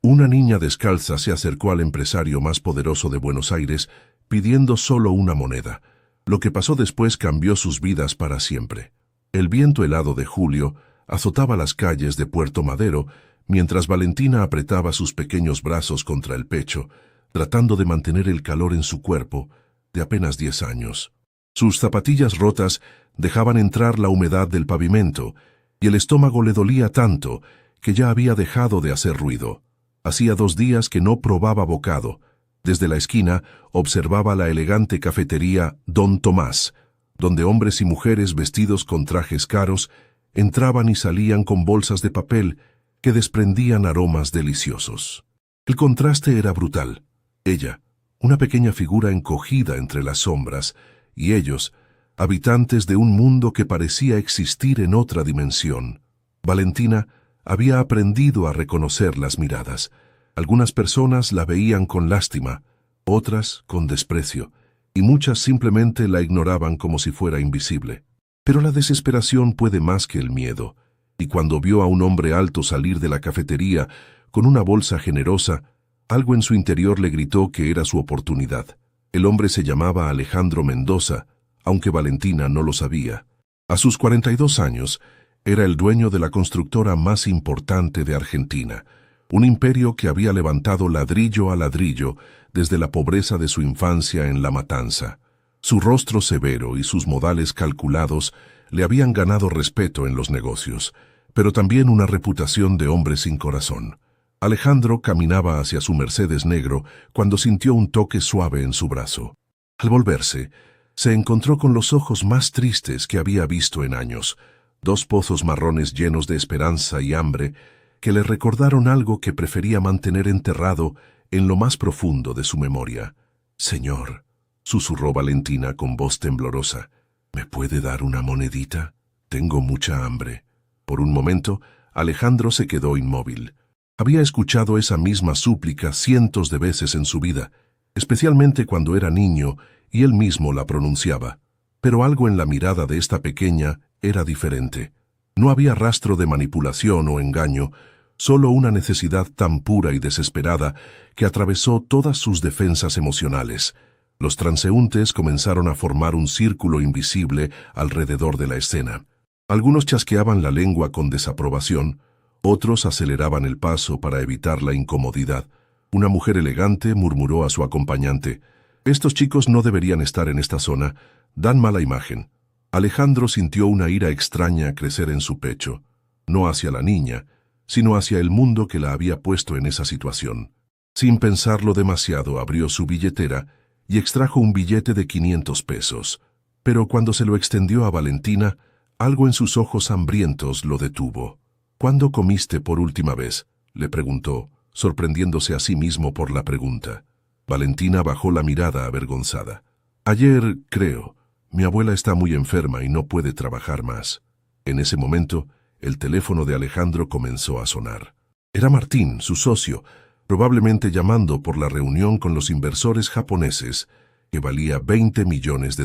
Una niña descalza se acercó al empresario más poderoso de Buenos Aires pidiendo solo una moneda. Lo que pasó después cambió sus vidas para siempre. El viento helado de julio azotaba las calles de Puerto Madero mientras Valentina apretaba sus pequeños brazos contra el pecho, tratando de mantener el calor en su cuerpo de apenas 10 años. Sus zapatillas rotas dejaban entrar la humedad del pavimento y el estómago le dolía tanto que ya había dejado de hacer ruido. Hacía 2 días que no probaba bocado. Desde la esquina observaba la elegante cafetería Don Tomás, donde hombres y mujeres vestidos con trajes caros entraban y salían con bolsas de papel que desprendían aromas deliciosos. El contraste era brutal. Ella, una pequeña figura encogida entre las sombras, y ellos, habitantes de un mundo que parecía existir en otra dimensión. Valentina había aprendido a reconocer las miradas. Algunas personas la veían con lástima, otras con desprecio, y muchas simplemente la ignoraban como si fuera invisible. Pero la desesperación puede más que el miedo, y cuando vio a un hombre alto salir de la cafetería con una bolsa generosa, algo en su interior le gritó que era su oportunidad. El hombre se llamaba Alejandro Mendoza, aunque Valentina no lo sabía. A sus 42 años, era el dueño de la constructora más importante de Argentina, un imperio que había levantado ladrillo a ladrillo desde la pobreza de su infancia en La Matanza. Su rostro severo y sus modales calculados le habían ganado respeto en los negocios, pero también una reputación de hombre sin corazón. Alejandro caminaba hacia su Mercedes negro cuando sintió un toque suave en su brazo. Al volverse, se encontró con los ojos más tristes que había visto en años, 2 pozos marrones llenos de esperanza y hambre que le recordaron algo que prefería mantener enterrado en lo más profundo de su memoria. «Señor», susurró Valentina con voz temblorosa, «¿me puede dar una monedita? Tengo mucha hambre». Por un momento, Alejandro se quedó inmóvil. Había escuchado esa misma súplica cientos de veces en su vida, especialmente cuando era niño y él mismo la pronunciaba. Pero algo en la mirada de esta pequeña era diferente. No había rastro de manipulación o engaño, solo una necesidad tan pura y desesperada que atravesó todas sus defensas emocionales. Los transeúntes comenzaron a formar un círculo invisible alrededor de la escena. Algunos chasqueaban la lengua con desaprobación, otros aceleraban el paso para evitar la incomodidad. Una mujer elegante murmuró a su acompañante, «Estos chicos no deberían estar en esta zona, dan mala imagen». Alejandro sintió una ira extraña crecer en su pecho, no hacia la niña, sino hacia el mundo que la había puesto en esa situación. Sin pensarlo demasiado, abrió su billetera y extrajo un billete de 500 pesos. Pero cuando se lo extendió a Valentina, algo en sus ojos hambrientos lo detuvo. «¿Cuándo comiste por última vez?», le preguntó, sorprendiéndose a sí mismo por la pregunta. Valentina bajó la mirada avergonzada. «Ayer, creo. Mi abuela está muy enferma y no puede trabajar más». En ese momento, el teléfono de Alejandro comenzó a sonar. Era Martín, su socio, probablemente llamando por la reunión con los inversores japoneses, que valía $20 millones.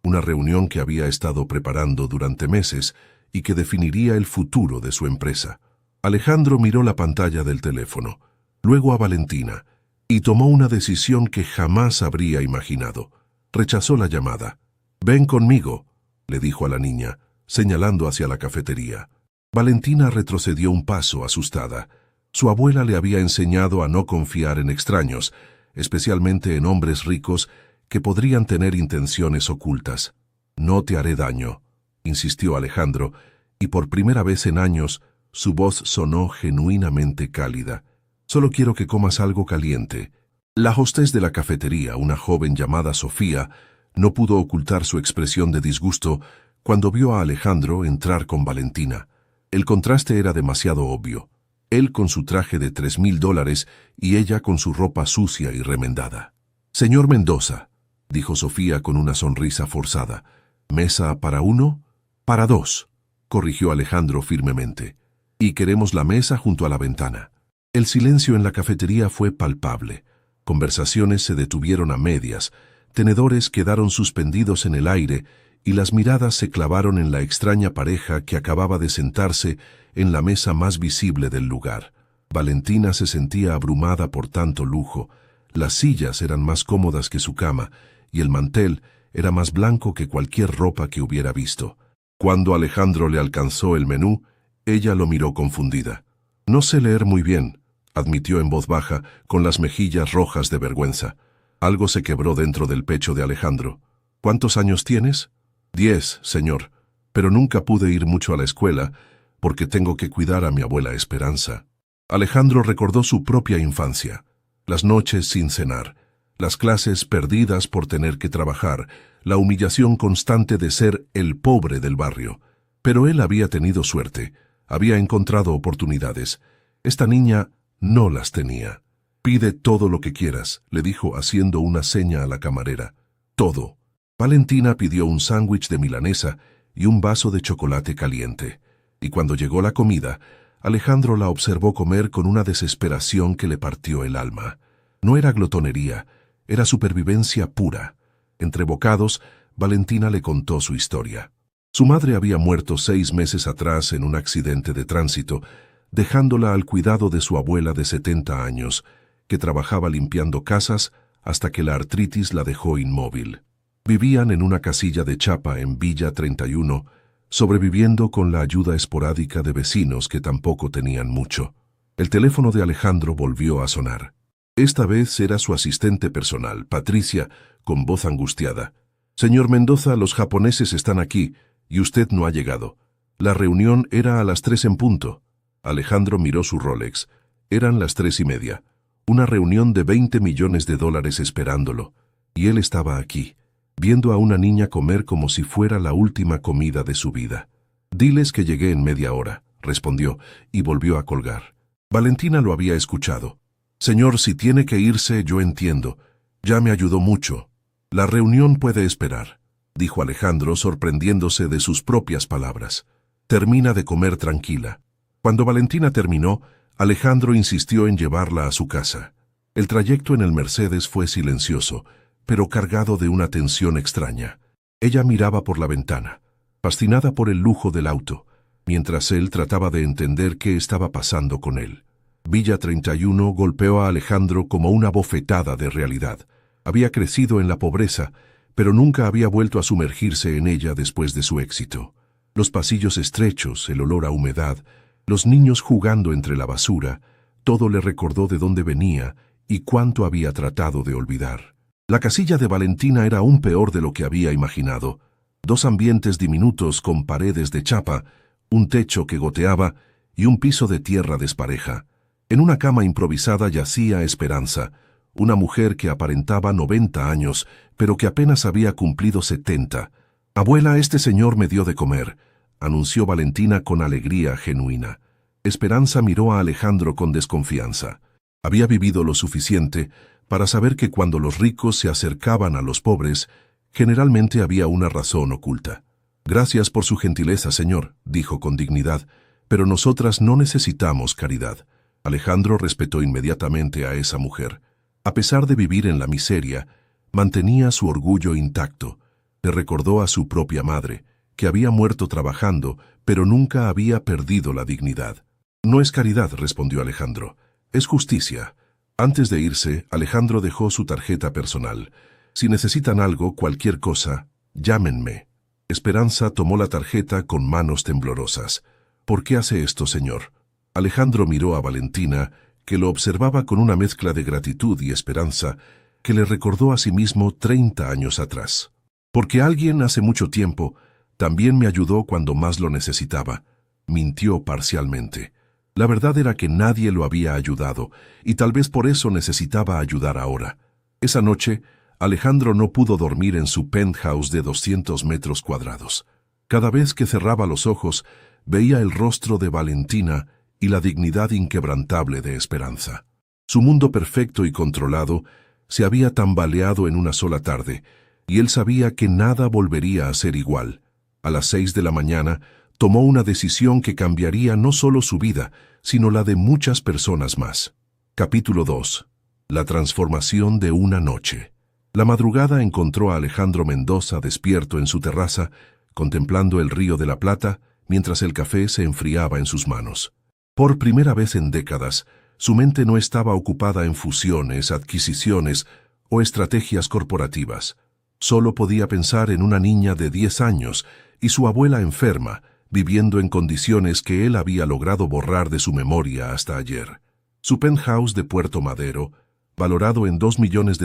Una reunión que había estado preparando durante meses y que definiría el futuro de su empresa. Alejandro miró la pantalla del teléfono, luego a Valentina, y tomó una decisión que jamás habría imaginado. Rechazó la llamada. «Ven conmigo», le dijo a la niña, señalando hacia la cafetería. Valentina retrocedió un paso, asustada. Su abuela le había enseñado a no confiar en extraños, especialmente en hombres ricos que podrían tener intenciones ocultas. «No te haré daño», insistió Alejandro, y por primera vez en años su voz sonó genuinamente cálida. «Solo quiero que comas algo caliente». La hostess de la cafetería, una joven llamada Sofía, no pudo ocultar su expresión de disgusto cuando vio a Alejandro entrar con Valentina. El contraste era demasiado obvio. Él con su traje de $3.000 y ella con su ropa sucia y remendada. «Señor Mendoza», dijo Sofía con una sonrisa forzada. «¿Mesa para 1? Para 2», corrigió Alejandro firmemente. «Y queremos la mesa junto a la ventana». El silencio en la cafetería fue palpable. Conversaciones se detuvieron a medias, tenedores quedaron suspendidos en el aire y las miradas se clavaron en la extraña pareja que acababa de sentarse en la mesa más visible del lugar. Valentina se sentía abrumada por tanto lujo. Las sillas eran más cómodas que su cama, y el mantel era más blanco que cualquier ropa que hubiera visto. Cuando Alejandro le alcanzó el menú, ella lo miró confundida. «No sé leer muy bien», admitió en voz baja, con las mejillas rojas de vergüenza. Algo se quebró dentro del pecho de Alejandro. «¿Cuántos años tienes?» «10, señor, pero nunca pude ir mucho a la escuela porque tengo que cuidar a mi abuela Esperanza». Alejandro recordó su propia infancia, las noches sin cenar, las clases perdidas por tener que trabajar, la humillación constante de ser el pobre del barrio. Pero él había tenido suerte, había encontrado oportunidades. Esta niña no las tenía. «Pide todo lo que quieras», le dijo haciendo una seña a la camarera. «Todo». Valentina pidió un sándwich de milanesa y un vaso de chocolate caliente. Y cuando llegó la comida, Alejandro la observó comer con una desesperación que le partió el alma. No era glotonería, era supervivencia pura. Entre bocados, Valentina le contó su historia. Su madre había muerto 6 meses atrás en un accidente de tránsito, dejándola al cuidado de su abuela de 70 años, que trabajaba limpiando casas hasta que la artritis la dejó inmóvil. Vivían en una casilla de chapa en Villa 31, sobreviviendo con la ayuda esporádica de vecinos que tampoco tenían mucho. El teléfono de Alejandro volvió a sonar. Esta vez era su asistente personal, Patricia, con voz angustiada. «Señor Mendoza, los japoneses están aquí, y usted no ha llegado. La reunión era a las 3 en punto». Alejandro miró su Rolex. Eran las 3:30. Una reunión de $20 millones esperándolo. Y él estaba aquí, viendo a una niña comer como si fuera la última comida de su vida. «Diles que llegué en media hora», respondió, y volvió a colgar. Valentina lo había escuchado. «Señor, si tiene que irse, yo entiendo. Ya me ayudó mucho. La reunión puede esperar», dijo Alejandro, sorprendiéndose de sus propias palabras. «Termina de comer tranquila». Cuando Valentina terminó, Alejandro insistió en llevarla a su casa. El trayecto en el Mercedes fue silencioso, pero cargado de una tensión extraña. Ella miraba por la ventana, fascinada por el lujo del auto, mientras él trataba de entender qué estaba pasando con él. Villa 31 golpeó a Alejandro como una bofetada de realidad. Había crecido en la pobreza, pero nunca había vuelto a sumergirse en ella después de su éxito. Los pasillos estrechos, el olor a humedad, los niños jugando entre la basura, todo le recordó de dónde venía y cuánto había tratado de olvidar. La casilla de Valentina era aún peor de lo que había imaginado. 2 ambientes diminutos con paredes de chapa, un techo que goteaba y un piso de tierra despareja. En una cama improvisada yacía Esperanza, una mujer que aparentaba 90 años, pero que apenas había cumplido 70. «Abuela, este señor me dio de comer», anunció Valentina con alegría genuina. Esperanza miró a Alejandro con desconfianza. Había vivido lo suficiente para saber que cuando los ricos se acercaban a los pobres, generalmente había una razón oculta. «Gracias por su gentileza, señor», dijo con dignidad, «pero nosotras no necesitamos caridad». Alejandro respetó inmediatamente a esa mujer. A pesar de vivir en la miseria, mantenía su orgullo intacto. Le recordó a su propia madre, que había muerto trabajando, pero nunca había perdido la dignidad. «No es caridad», respondió Alejandro, «es justicia». Antes de irse, Alejandro dejó su tarjeta personal. «Si necesitan algo, cualquier cosa, llámenme». Esperanza tomó la tarjeta con manos temblorosas. «¿Por qué hace esto, señor?». Alejandro miró a Valentina, que lo observaba con una mezcla de gratitud y esperanza que le recordó a sí mismo 30 años atrás. «Porque alguien hace mucho tiempo también me ayudó cuando más lo necesitaba», mintió parcialmente. La verdad era que nadie lo había ayudado, y tal vez por eso necesitaba ayudar ahora. Esa noche, Alejandro no pudo dormir en su penthouse de 200 metros cuadrados. Cada vez que cerraba los ojos, veía el rostro de Valentina y la dignidad inquebrantable de Esperanza. Su mundo perfecto y controlado se había tambaleado en una sola tarde, y él sabía que nada volvería a ser igual. A las 6 de la mañana, tomó una decisión que cambiaría no solo su vida, sino la de muchas personas más. Capítulo 2. La transformación de una noche. La madrugada encontró a Alejandro Mendoza despierto en su terraza, contemplando el río de la Plata, mientras el café se enfriaba en sus manos. Por primera vez en décadas, Su mente no estaba ocupada en fusiones, adquisiciones o estrategias corporativas. Solo podía pensar en una niña de 10 años y su abuela enferma, viviendo en condiciones que él había logrado borrar de su memoria hasta ayer. Su penthouse de Puerto Madero, valorado en $2 millones,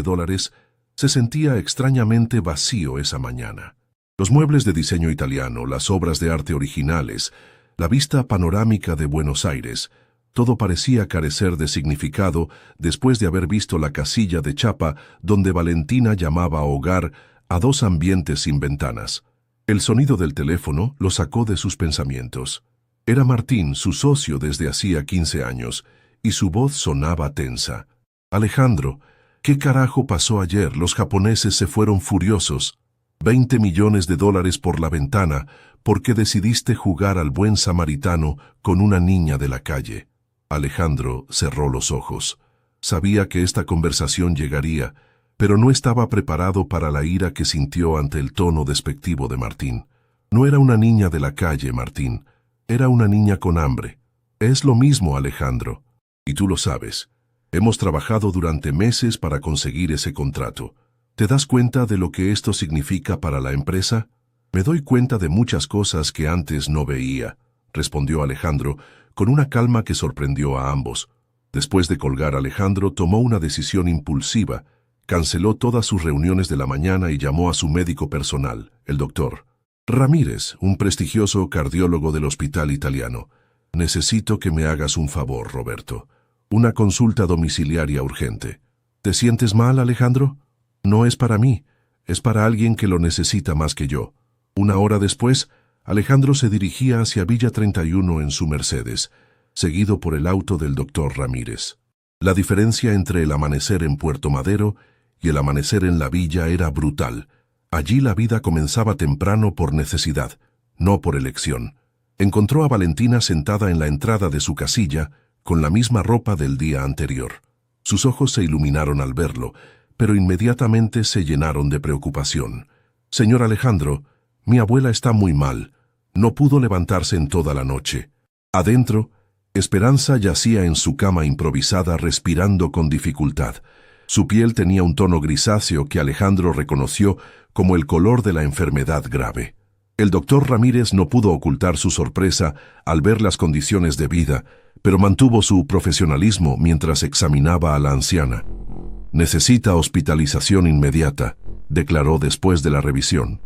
se sentía extrañamente vacío esa mañana. Los muebles de diseño italiano, las obras de arte originales, la vista panorámica de Buenos Aires, todo parecía carecer de significado después de haber visto la casilla de chapa donde Valentina llamaba hogar a 2 ambientes sin ventanas. El sonido del teléfono lo sacó de sus pensamientos. Era Martín, su socio desde hacía 15 años, y su voz sonaba tensa. «Alejandro, ¿qué carajo pasó ayer? Los japoneses se fueron furiosos. $20 millones por la ventana porque decidiste jugar al buen samaritano con una niña de la calle». Alejandro cerró los ojos. Sabía que esta conversación llegaría, pero no estaba preparado para la ira que sintió ante el tono despectivo de Martín. No era una niña de la calle, Martín. Era una niña con hambre. Es lo mismo, Alejandro. Y tú lo sabes. Hemos trabajado durante meses para conseguir ese contrato. ¿Te das cuenta de lo que esto significa para la empresa? Me doy cuenta de muchas cosas que antes no veía, respondió Alejandro, con una calma que sorprendió a ambos. Después de colgar, Alejandro tomó una decisión impulsiva, canceló todas sus reuniones de la mañana y llamó a su médico personal, el doctor Ramírez, un prestigioso cardiólogo del hospital italiano. «Necesito que me hagas un favor, Roberto. Una consulta domiciliaria urgente». «¿Te sientes mal, Alejandro?» «No es para mí, es para alguien que lo necesita más que yo». Una hora después, Alejandro se dirigía hacia Villa 31 en su Mercedes, seguido por el auto del doctor Ramírez. La diferencia entre el amanecer en Puerto Madero y el amanecer en la villa era brutal. Allí la vida comenzaba temprano por necesidad, no por elección. Encontró a Valentina sentada en la entrada de su casilla, con la misma ropa del día anterior. Sus ojos se iluminaron al verlo, pero inmediatamente se llenaron de preocupación. «Señor Alejandro, mi abuela está muy mal. No pudo levantarse en toda la noche». Adentro, Esperanza yacía en su cama improvisada respirando con dificultad. Su piel tenía un tono grisáceo que Alejandro reconoció como el color de la enfermedad grave. El doctor Ramírez no pudo ocultar su sorpresa al ver las condiciones de vida, pero mantuvo su profesionalismo mientras examinaba a la anciana. «Necesita hospitalización inmediata», declaró después de la revisión.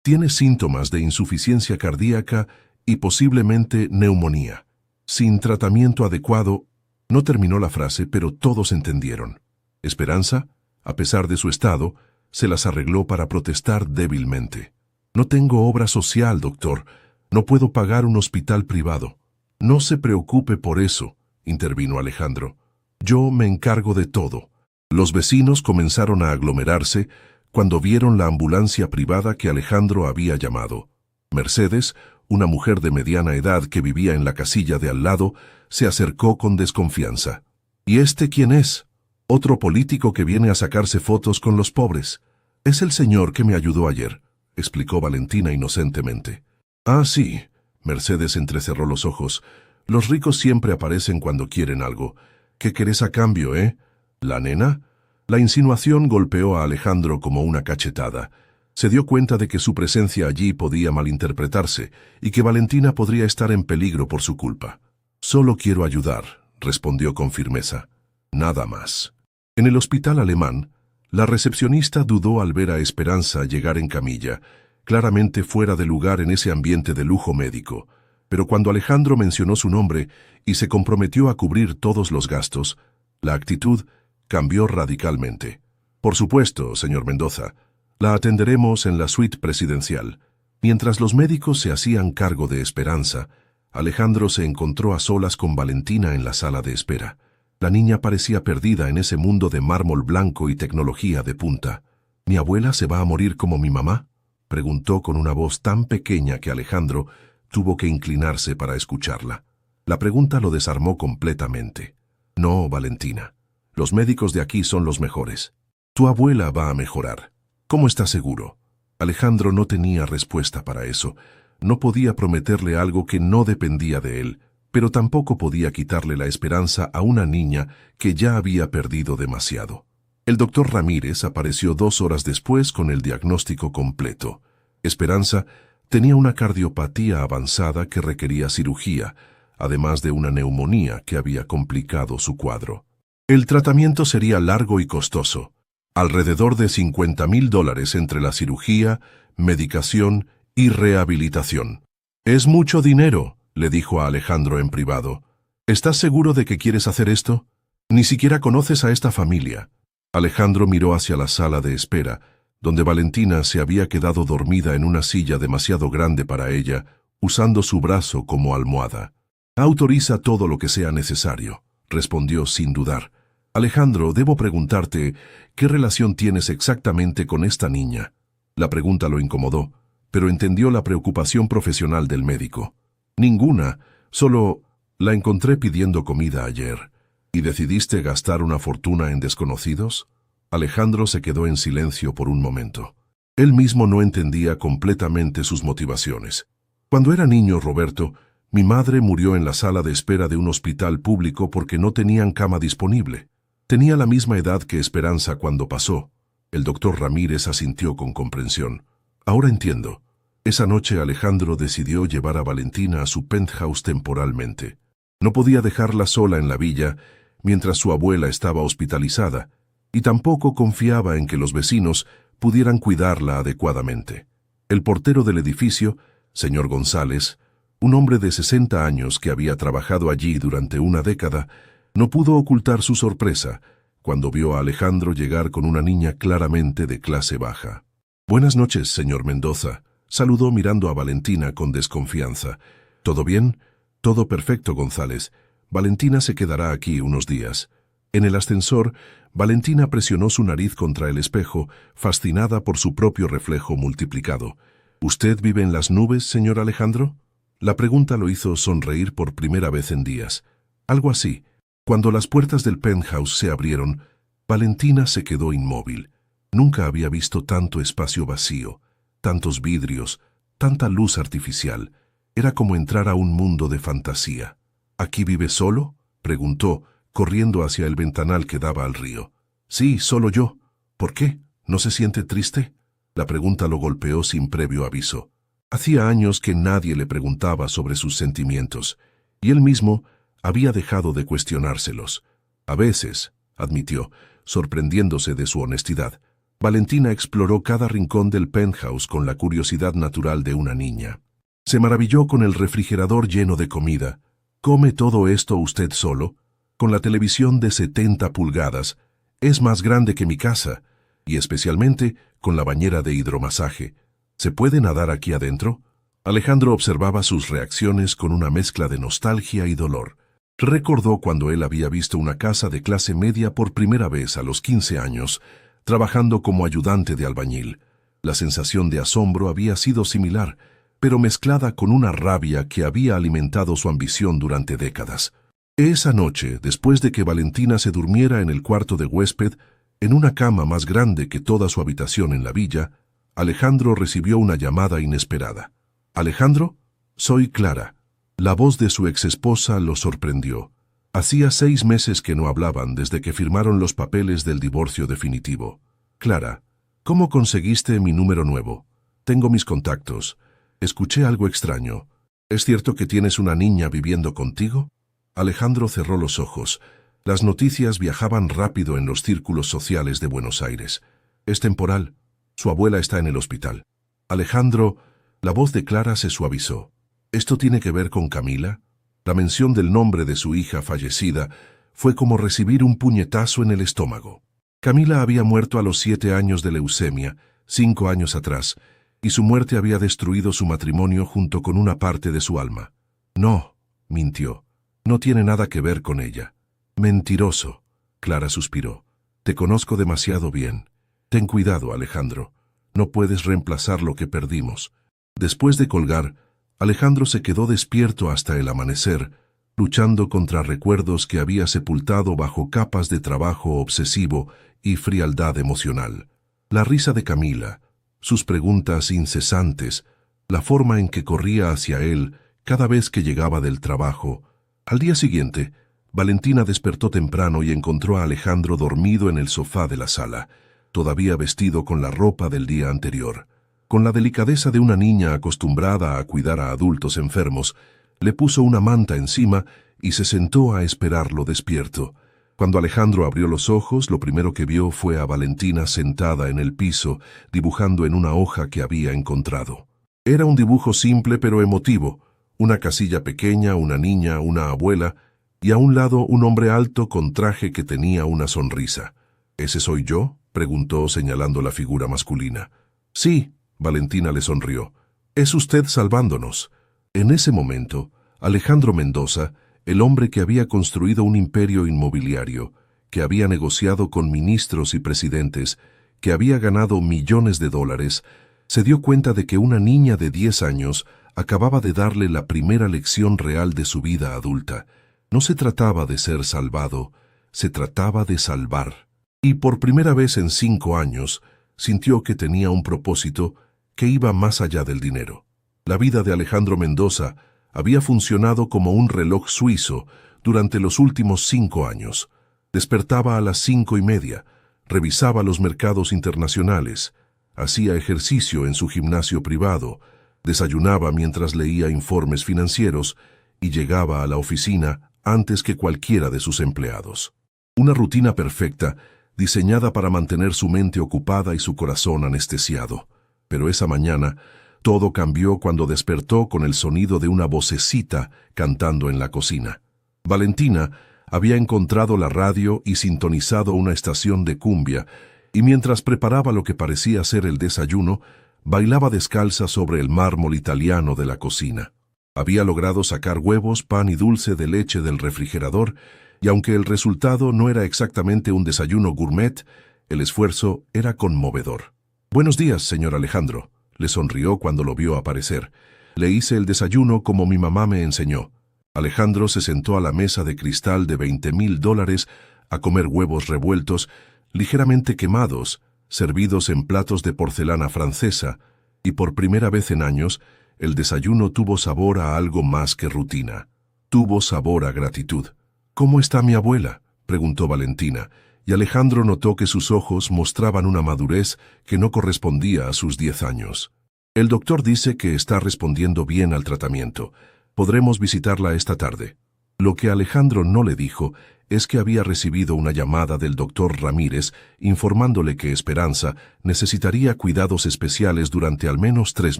«Tiene síntomas de insuficiencia cardíaca y posiblemente neumonía. Sin tratamiento adecuado». No terminó la frase, pero todos entendieron. Esperanza, a pesar de su estado, se las arregló para protestar débilmente. «No tengo obra social, doctor. No puedo pagar un hospital privado». «No se preocupe por eso», intervino Alejandro. «Yo me encargo de todo». Los vecinos comenzaron a aglomerarse cuando vieron la ambulancia privada que Alejandro había llamado. Mercedes, una mujer de mediana edad que vivía en la casilla de al lado, se acercó con desconfianza. «¿Y este quién es?» «Otro político que viene a sacarse fotos con los pobres. Es el señor que me ayudó ayer», explicó Valentina inocentemente. «Ah, sí». Mercedes entrecerró los ojos. «Los ricos siempre aparecen cuando quieren algo. ¿Qué querés a cambio, eh? ¿La nena?» La insinuación golpeó a Alejandro como una cachetada. Se dio cuenta de que su presencia allí podía malinterpretarse y que Valentina podría estar en peligro por su culpa. «Solo quiero ayudar», respondió con firmeza. «Nada más». En el hospital alemán, la recepcionista dudó al ver a Esperanza llegar en camilla, claramente fuera de lugar en ese ambiente de lujo médico. Pero cuando Alejandro mencionó su nombre y se comprometió a cubrir todos los gastos, la actitud cambió radicalmente. «Por supuesto, señor Mendoza. La atenderemos en la suite presidencial». Mientras los médicos se hacían cargo de Esperanza, Alejandro se encontró a solas con Valentina en la sala de espera. La niña parecía perdida en ese mundo de mármol blanco y tecnología de punta. «¿Mi abuela se va a morir como mi mamá?», preguntó con una voz tan pequeña que Alejandro tuvo que inclinarse para escucharla. La pregunta lo desarmó completamente. «No, Valentina. Los médicos de aquí son los mejores. Tu abuela va a mejorar. ¿Cómo estás seguro?». Alejandro no tenía respuesta para eso. No podía prometerle algo que no dependía de él, pero tampoco podía quitarle la esperanza a una niña que ya había perdido demasiado. El doctor Ramírez apareció 2 horas después con el diagnóstico completo. Esperanza tenía una cardiopatía avanzada que requería cirugía, además de una neumonía que había complicado su cuadro. El tratamiento sería largo y costoso, alrededor de $50,000 entre la cirugía, medicación y rehabilitación. «Es mucho dinero», le dijo a Alejandro en privado. «¿Estás seguro de que quieres hacer esto? Ni siquiera conoces a esta familia». Alejandro miró hacia la sala de espera, donde Valentina se había quedado dormida en una silla demasiado grande para ella, usando su brazo como almohada. «Autoriza todo lo que sea necesario», respondió sin dudar. «Alejandro, debo preguntarte, ¿qué relación tienes exactamente con esta niña?» La pregunta lo incomodó, pero entendió la preocupación profesional del médico. «Ninguna, solo la encontré pidiendo comida ayer. ¿Y decidiste gastar una fortuna en desconocidos?» Alejandro se quedó en silencio por un momento. Él mismo no entendía completamente sus motivaciones. «Cuando era niño, Roberto, mi madre murió en la sala de espera de un hospital público porque no tenían cama disponible. Tenía la misma edad que Esperanza cuando pasó». El doctor Ramírez asintió con comprensión. «Ahora entiendo. Esa noche Alejandro decidió llevar a Valentina a su penthouse temporalmente. No podía dejarla sola en la villa mientras su abuela estaba hospitalizada, y tampoco confiaba en que los vecinos pudieran cuidarla adecuadamente. El portero del edificio, señor González, un hombre de 60 años que había trabajado allí durante una década, no pudo ocultar su sorpresa cuando vio a Alejandro llegar con una niña claramente de clase baja. «Buenas noches, señor Mendoza», saludó mirando a Valentina con desconfianza. «¿Todo bien?» «Todo perfecto, González. Valentina se quedará aquí unos días». En el ascensor, Valentina presionó su nariz contra el espejo, fascinada por su propio reflejo multiplicado. «¿Usted vive en las nubes, señor Alejandro?» La pregunta lo hizo sonreír por primera vez en días. Algo así. Cuando las puertas del penthouse se abrieron, Valentina se quedó inmóvil. Nunca había visto tanto espacio vacío, tantos vidrios, tanta luz artificial. Era como entrar a un mundo de fantasía. «¿Aquí vive solo?», preguntó, corriendo hacia el ventanal que daba al río. «Sí, solo yo». «¿Por qué? ¿No se siente triste?». La pregunta lo golpeó sin previo aviso. Hacía años que nadie le preguntaba sobre sus sentimientos, y él mismo había dejado de cuestionárselos. «A veces», admitió, sorprendiéndose de su honestidad. Valentina exploró cada rincón del penthouse con la curiosidad natural de una niña. Se maravilló con el refrigerador lleno de comida. «¿Come todo esto usted solo?». «Con la televisión de 70 pulgadas. Es más grande que mi casa. Y especialmente con la bañera de hidromasaje. ¿Se puede nadar aquí adentro?». Alejandro observaba sus reacciones con una mezcla de nostalgia y dolor. Recordó cuando él había visto una casa de clase media por primera vez a los 15 años, trabajando como ayudante de albañil. La sensación de asombro había sido similar, pero mezclada con una rabia que había alimentado su ambición durante décadas. Esa noche, después de que Valentina se durmiera en el cuarto de huésped, en una cama más grande que toda su habitación en la villa, Alejandro recibió una llamada inesperada. «¿Alejandro? Soy Clara». La voz de su exesposa lo sorprendió. Hacía 6 meses que no hablaban desde que firmaron los papeles del divorcio definitivo. «Clara, ¿cómo conseguiste mi número nuevo? Tengo mis contactos. Escuché algo extraño. ¿Es cierto que tienes una niña viviendo contigo?». Alejandro cerró los ojos. Las noticias viajaban rápido en los círculos sociales de Buenos Aires. «Es temporal. Su abuela está en el hospital». «Alejandro», la voz de Clara se suavizó. «¿Esto tiene que ver con Camila?». La mención del nombre de su hija fallecida fue como recibir un puñetazo en el estómago. Camila había muerto a los 7 años de leucemia, 5 años atrás, y su muerte había destruido su matrimonio junto con una parte de su alma. «No», mintió. «No tiene nada que ver con ella». «Mentiroso», Clara suspiró. «Te conozco demasiado bien. Ten cuidado, Alejandro. No puedes reemplazar lo que perdimos». Después de colgar, Alejandro se quedó despierto hasta el amanecer, luchando contra recuerdos que había sepultado bajo capas de trabajo obsesivo y frialdad emocional. La risa de Camila, sus preguntas incesantes, la forma en que corría hacia él cada vez que llegaba del trabajo, Al día siguiente, Valentina despertó temprano y encontró a Alejandro dormido en el sofá de la sala, todavía vestido con la ropa del día anterior. Con la delicadeza de una niña acostumbrada a cuidar a adultos enfermos, le puso una manta encima y se sentó a esperarlo despierto. Cuando Alejandro abrió los ojos, lo primero que vio fue a Valentina sentada en el piso, dibujando en una hoja que había encontrado. Era un dibujo simple pero emotivo, una casilla pequeña, una niña, una abuela, y a un lado un hombre alto con traje que tenía una sonrisa. ¿Ese soy yo?, preguntó señalando la figura masculina. Sí, Valentina le sonrió. Es usted salvándonos. En ese momento, Alejandro Mendoza, el hombre que había construido un imperio inmobiliario, que había negociado con ministros y presidentes, que había ganado millones de dólares, se dio cuenta de que una niña de 10 años acababa de darle la primera lección real de su vida adulta. No se trataba de ser salvado, se trataba de salvar. Y por primera vez en 5 años, sintió que tenía un propósito que iba más allá del dinero. La vida de Alejandro Mendoza había funcionado como un reloj suizo durante los últimos 5 años. Despertaba a las 5:30, revisaba los mercados internacionales, hacía ejercicio en su gimnasio privado, desayunaba mientras leía informes financieros y llegaba a la oficina antes que cualquiera de sus empleados. Una rutina perfecta, diseñada para mantener su mente ocupada y su corazón anestesiado. Pero esa mañana, todo cambió cuando despertó con el sonido de una vocecita cantando en la cocina. Valentina había encontrado la radio y sintonizado una estación de cumbia, y mientras preparaba lo que parecía ser el desayuno, bailaba descalza sobre el mármol italiano de la cocina. Había logrado sacar huevos, pan y dulce de leche del refrigerador, y aunque el resultado no era exactamente un desayuno gourmet, el esfuerzo era conmovedor. «Buenos días, señor Alejandro», le sonrió cuando lo vio aparecer. «Le hice el desayuno como mi mamá me enseñó». Alejandro se sentó a la mesa de cristal de $20,000 a comer huevos revueltos, ligeramente quemados, servidos en platos de porcelana francesa, y por primera vez en años, el desayuno tuvo sabor a algo más que rutina. Tuvo sabor a gratitud. «¿Cómo está mi abuela?», preguntó Valentina, y Alejandro notó que sus ojos mostraban una madurez que no correspondía a sus 10 años. «El doctor dice que está respondiendo bien al tratamiento. Podremos visitarla esta tarde». Lo que Alejandro no le dijo es que había recibido una llamada del doctor Ramírez informándole que Esperanza necesitaría cuidados especiales durante al menos 3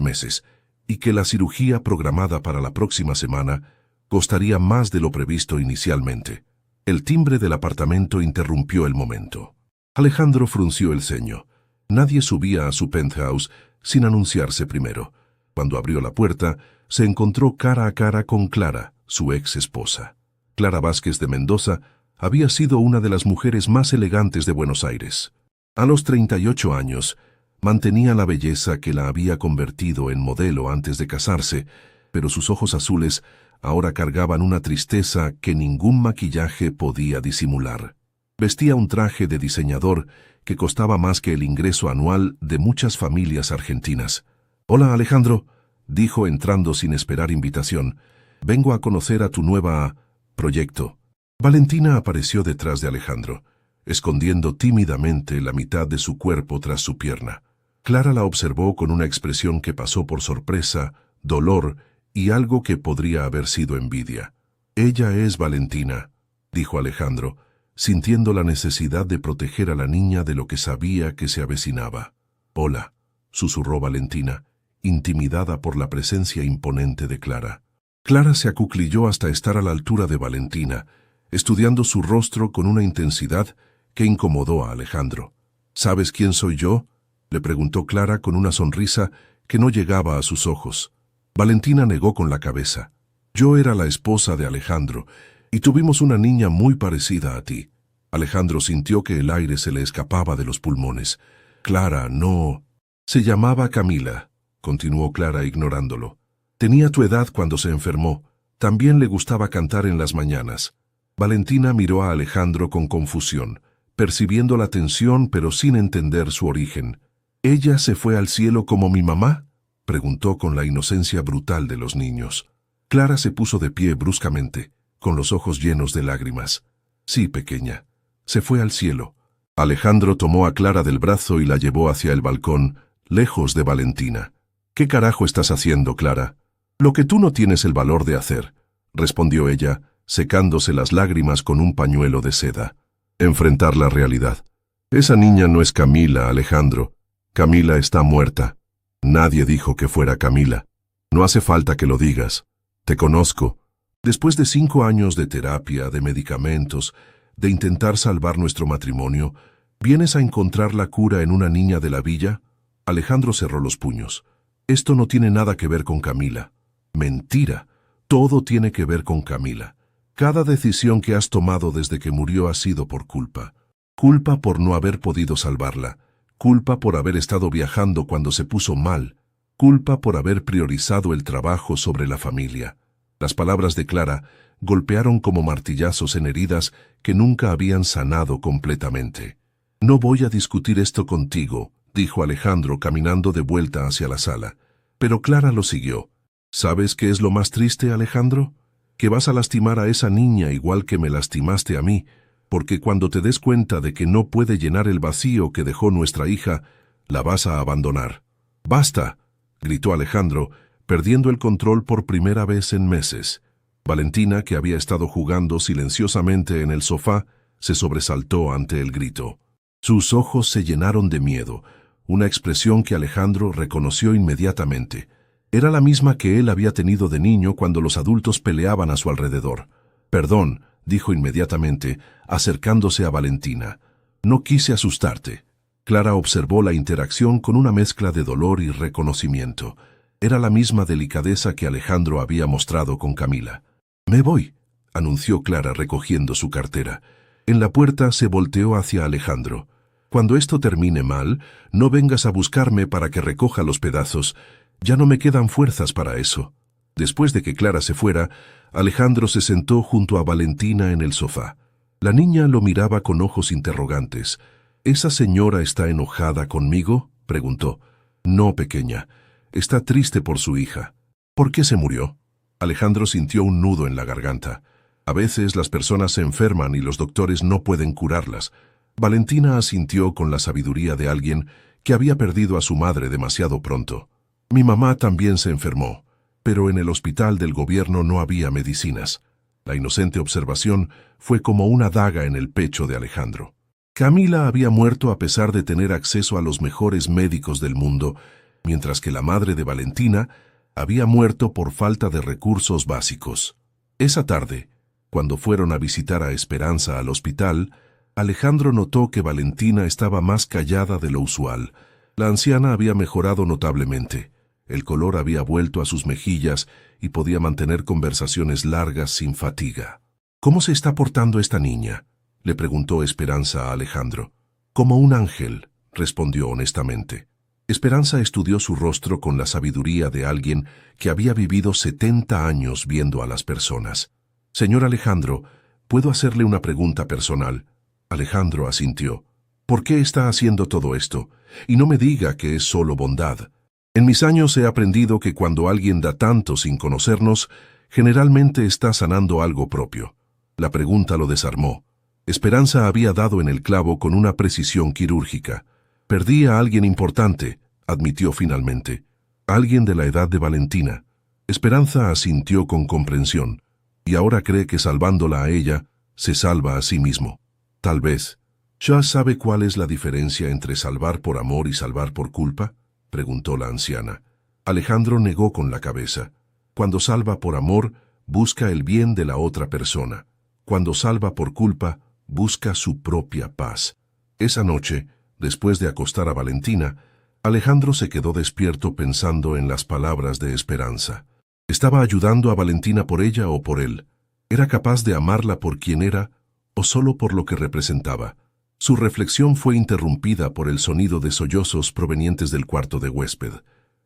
meses y que la cirugía programada para la próxima semana costaría más de lo previsto inicialmente. El timbre del apartamento interrumpió el momento. Alejandro frunció el ceño. Nadie subía a su penthouse sin anunciarse primero. Cuando abrió la puerta, se encontró cara a cara con Clara, su ex esposa. Clara Vázquez de Mendoza había sido una de las mujeres más elegantes de Buenos Aires. A los 38 años, mantenía la belleza que la había convertido en modelo antes de casarse, pero sus ojos azules ahora cargaban una tristeza que ningún maquillaje podía disimular. Vestía un traje de diseñador que costaba más que el ingreso anual de muchas familias argentinas. «Hola, Alejandro», dijo entrando sin esperar invitación. «Vengo a conocer a tu nueva proyecto». Valentina apareció detrás de Alejandro, escondiendo tímidamente la mitad de su cuerpo tras su pierna. Clara la observó con una expresión que pasó por sorpresa, dolor y algo que podría haber sido envidia. «Ella es Valentina», dijo Alejandro, sintiendo la necesidad de proteger a la niña de lo que sabía que se avecinaba. «Hola», susurró Valentina, intimidada por la presencia imponente de Clara. Clara se acuclilló hasta estar a la altura de Valentina, estudiando su rostro con una intensidad que incomodó a Alejandro. «¿Sabes quién soy yo?», le preguntó Clara con una sonrisa que no llegaba a sus ojos. Valentina negó con la cabeza. «Yo era la esposa de Alejandro, y tuvimos una niña muy parecida a ti». Alejandro sintió que el aire se le escapaba de los pulmones. «Clara, no». «Se llamaba Camila», continuó Clara ignorándolo. «Tenía tu edad cuando se enfermó. También le gustaba cantar en las mañanas». Valentina miró a Alejandro con confusión, percibiendo la tensión pero sin entender su origen. «¿Ella se fue al cielo como mi mamá?», preguntó con la inocencia brutal de los niños. Clara se puso de pie bruscamente, con los ojos llenos de lágrimas. Sí, pequeña. Se fue al cielo. Alejandro tomó a Clara del brazo y la llevó hacia el balcón, lejos de Valentina. ¿Qué carajo estás haciendo, Clara? Lo que tú no tienes el valor de hacer, respondió ella, secándose las lágrimas con un pañuelo de seda. Enfrentar la realidad. Esa niña no es Camila, Alejandro. Camila está muerta. Nadie dijo que fuera Camila. No hace falta que lo digas. Te conozco. Después de 5 años de terapia, de medicamentos, de intentar salvar nuestro matrimonio, ¿vienes a encontrar la cura en una niña de la villa? Alejandro cerró los puños. Esto no tiene nada que ver con Camila. Mentira. Todo tiene que ver con Camila. Cada decisión que has tomado desde que murió ha sido por culpa. Culpa por no haber podido salvarla. Culpa por haber estado viajando cuando se puso mal. Culpa por haber priorizado el trabajo sobre la familia. Las palabras de Clara golpearon como martillazos en heridas que nunca habían sanado completamente. No voy a discutir esto contigo, dijo Alejandro caminando de vuelta hacia la sala. Pero Clara lo siguió. ¿Sabes qué es lo más triste, Alejandro? Que vas a lastimar a esa niña igual que me lastimaste a mí, porque cuando te des cuenta de que no puede llenar el vacío que dejó nuestra hija, la vas a abandonar. ¡Basta!, gritó Alejandro, perdiendo el control por primera vez en meses. Valentina, que había estado jugando silenciosamente en el sofá, se sobresaltó ante el grito. Sus ojos se llenaron de miedo, una expresión que Alejandro reconoció inmediatamente. Era la misma que él había tenido de niño cuando los adultos peleaban a su alrededor. «Perdón», dijo inmediatamente, acercándose a Valentina. «No quise asustarte». Clara observó la interacción con una mezcla de dolor y reconocimiento. Era la misma delicadeza que Alejandro había mostrado con Camila. «Me voy», anunció Clara recogiendo su cartera. En la puerta se volteó hacia Alejandro. «Cuando esto termine mal, no vengas a buscarme para que recoja los pedazos. Ya no me quedan fuerzas para eso». Después de que Clara se fuera, Alejandro se sentó junto a Valentina en el sofá. La niña lo miraba con ojos interrogantes. «¿Esa señora está enojada conmigo?», preguntó. «No, pequeña. Está triste por su hija». «¿Por qué se murió?». Alejandro sintió un nudo en la garganta. A veces las personas se enferman y los doctores no pueden curarlas. Valentina asintió con la sabiduría de alguien que había perdido a su madre demasiado pronto. «Mi mamá también se enfermó, pero en el hospital del gobierno no había medicinas». La inocente observación fue como una daga en el pecho de Alejandro. Camila había muerto a pesar de tener acceso a los mejores médicos del mundo, mientras que la madre de Valentina había muerto por falta de recursos básicos. Esa tarde, cuando fueron a visitar a Esperanza al hospital, Alejandro notó que Valentina estaba más callada de lo usual. La anciana había mejorado notablemente. El color había vuelto a sus mejillas y podía mantener conversaciones largas sin fatiga. «¿Cómo se está portando esta niña?», le preguntó Esperanza a Alejandro. «Como un ángel», respondió honestamente. Esperanza estudió su rostro con la sabiduría de alguien que había vivido 70 años viendo a las personas. «Señor Alejandro, ¿puedo hacerle una pregunta personal?». Alejandro asintió. «¿Por qué está haciendo todo esto? Y no me diga que es solo bondad. En mis años he aprendido que cuando alguien da tanto sin conocernos, generalmente está sanando algo propio». La pregunta lo desarmó. Esperanza había dado en el clavo con una precisión quirúrgica. «Perdí a alguien importante», admitió finalmente. «Alguien de la edad de Valentina». Esperanza asintió con comprensión, y ahora cree que salvándola a ella, se salva a sí mismo. Tal vez. ¿Ya sabe cuál es la diferencia entre salvar por amor y salvar por culpa?, preguntó la anciana. Alejandro negó con la cabeza. Cuando salva por amor, busca el bien de la otra persona. Cuando salva por culpa, busca su propia paz. Esa noche, después de acostar a Valentina, Alejandro se quedó despierto pensando en las palabras de Esperanza. ¿Estaba ayudando a Valentina por ella o por él? ¿Era capaz de amarla por quien era o solo por lo que representaba? Su reflexión fue interrumpida por el sonido de sollozos provenientes del cuarto de huésped.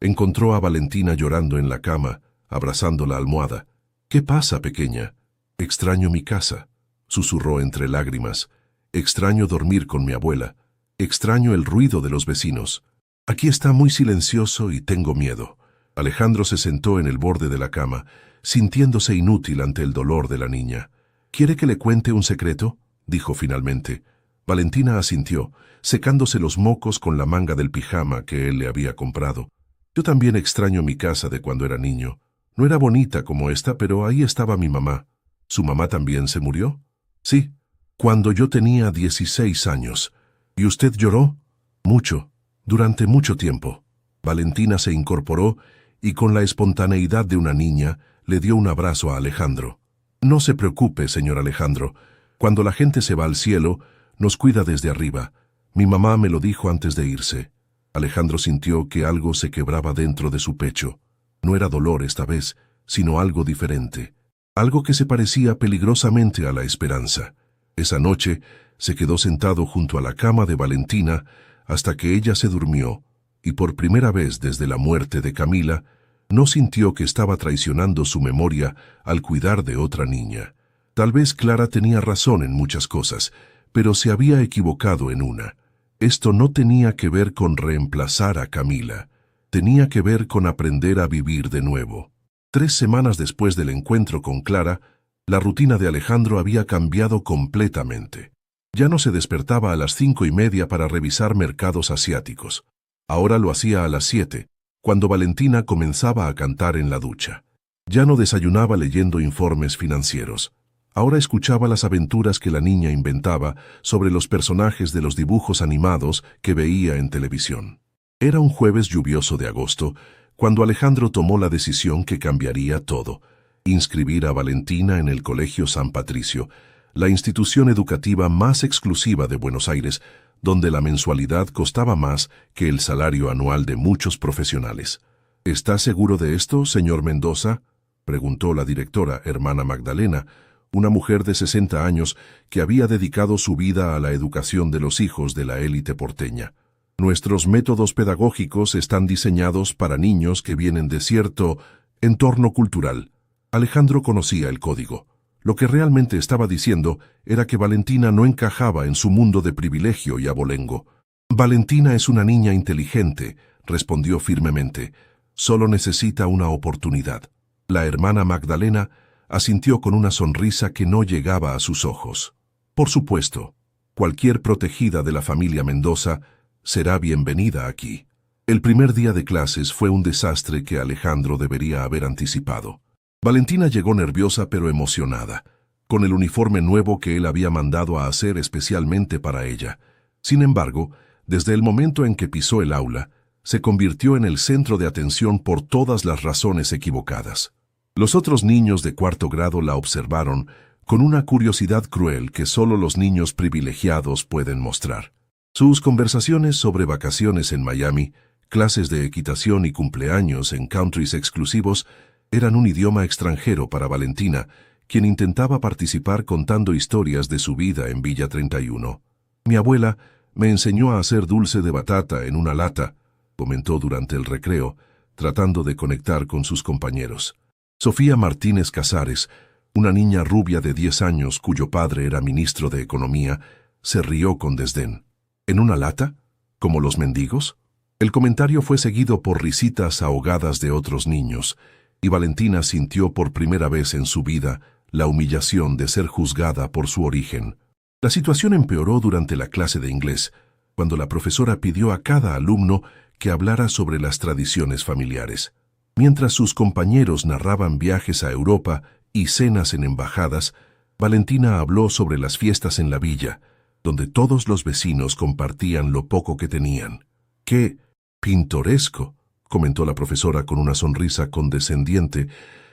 Encontró a Valentina llorando en la cama, abrazando la almohada. «¿Qué pasa, pequeña?». «Extraño mi casa», susurró entre lágrimas. «Extraño dormir con mi abuela. Extraño el ruido de los vecinos. Aquí está muy silencioso y tengo miedo». Alejandro se sentó en el borde de la cama, sintiéndose inútil ante el dolor de la niña. ¿Quiere que le cuente un secreto?, dijo finalmente. Valentina asintió, secándose los mocos con la manga del pijama que él le había comprado. Yo también extraño mi casa de cuando era niño. No era bonita como esta, pero ahí estaba mi mamá. ¿Su mamá también se murió? Sí, cuando yo tenía 16 años. ¿Y usted lloró? Mucho, durante mucho tiempo. Valentina se incorporó y con la espontaneidad de una niña le dio un abrazo a Alejandro. No se preocupe, señor Alejandro. Cuando la gente se va al cielo, nos cuida desde arriba. Mi mamá me lo dijo antes de irse. Alejandro sintió que algo se quebraba dentro de su pecho. No era dolor esta vez, sino algo diferente. Algo que se parecía peligrosamente a la esperanza. Esa noche se quedó sentado junto a la cama de Valentina hasta que ella se durmió, y por primera vez desde la muerte de Camila, no sintió que estaba traicionando su memoria al cuidar de otra niña. Tal vez Clara tenía razón en muchas cosas, pero se había equivocado en una. Esto no tenía que ver con reemplazar a Camila, tenía que ver con aprender a vivir de nuevo. 3 semanas después del encuentro con Clara, la rutina de Alejandro había cambiado completamente. Ya no se despertaba a las 5:30 para revisar mercados asiáticos. Ahora lo hacía a las 7, cuando Valentina comenzaba a cantar en la ducha. Ya no desayunaba leyendo informes financieros. Ahora escuchaba las aventuras que la niña inventaba sobre los personajes de los dibujos animados que veía en televisión. Era un jueves lluvioso de agosto, cuando Alejandro tomó la decisión que cambiaría todo: inscribir a Valentina en el Colegio San Patricio, la institución educativa más exclusiva de Buenos Aires, donde la mensualidad costaba más que el salario anual de muchos profesionales. ¿Está seguro de esto, señor Mendoza?, preguntó la directora, hermana Magdalena, una mujer de 60 años que había dedicado su vida a la educación de los hijos de la élite porteña. Nuestros métodos pedagógicos están diseñados para niños que vienen de cierto entorno cultural. Alejandro conocía el código. Lo que realmente estaba diciendo era que Valentina no encajaba en su mundo de privilegio y abolengo. Valentina es una niña inteligente, respondió firmemente. Solo necesita una oportunidad. La hermana Magdalena asintió con una sonrisa que no llegaba a sus ojos. Por supuesto, cualquier protegida de la familia Mendoza será bienvenida aquí. El primer día de clases fue un desastre que Alejandro debería haber anticipado. Valentina llegó nerviosa pero emocionada, con el uniforme nuevo que él había mandado a hacer especialmente para ella. Sin embargo, desde el momento en que pisó el aula, se convirtió en el centro de atención por todas las razones equivocadas. Los otros niños de 4º grado la observaron con una curiosidad cruel que solo los niños privilegiados pueden mostrar. Sus conversaciones sobre vacaciones en Miami, clases de equitación y cumpleaños en countries exclusivos eran un idioma extranjero para Valentina, quien intentaba participar contando historias de su vida en Villa 31. Mi abuela me enseñó a hacer dulce de batata en una lata, comentó durante el recreo, tratando de conectar con sus compañeros. Sofía Martínez Casares, una niña rubia de 10 años cuyo padre era ministro de Economía, se rió con desdén. ¿En una lata? ¿Como los mendigos? El comentario fue seguido por risitas ahogadas de otros niños, y Valentina sintió por primera vez en su vida la humillación de ser juzgada por su origen. La situación empeoró durante la clase de inglés, cuando la profesora pidió a cada alumno que hablara sobre las tradiciones familiares. Mientras sus compañeros narraban viajes a Europa y cenas en embajadas, Valentina habló sobre las fiestas en la villa, donde todos los vecinos compartían lo poco que tenían. ¡Qué pintoresco!, comentó la profesora con una sonrisa condescendiente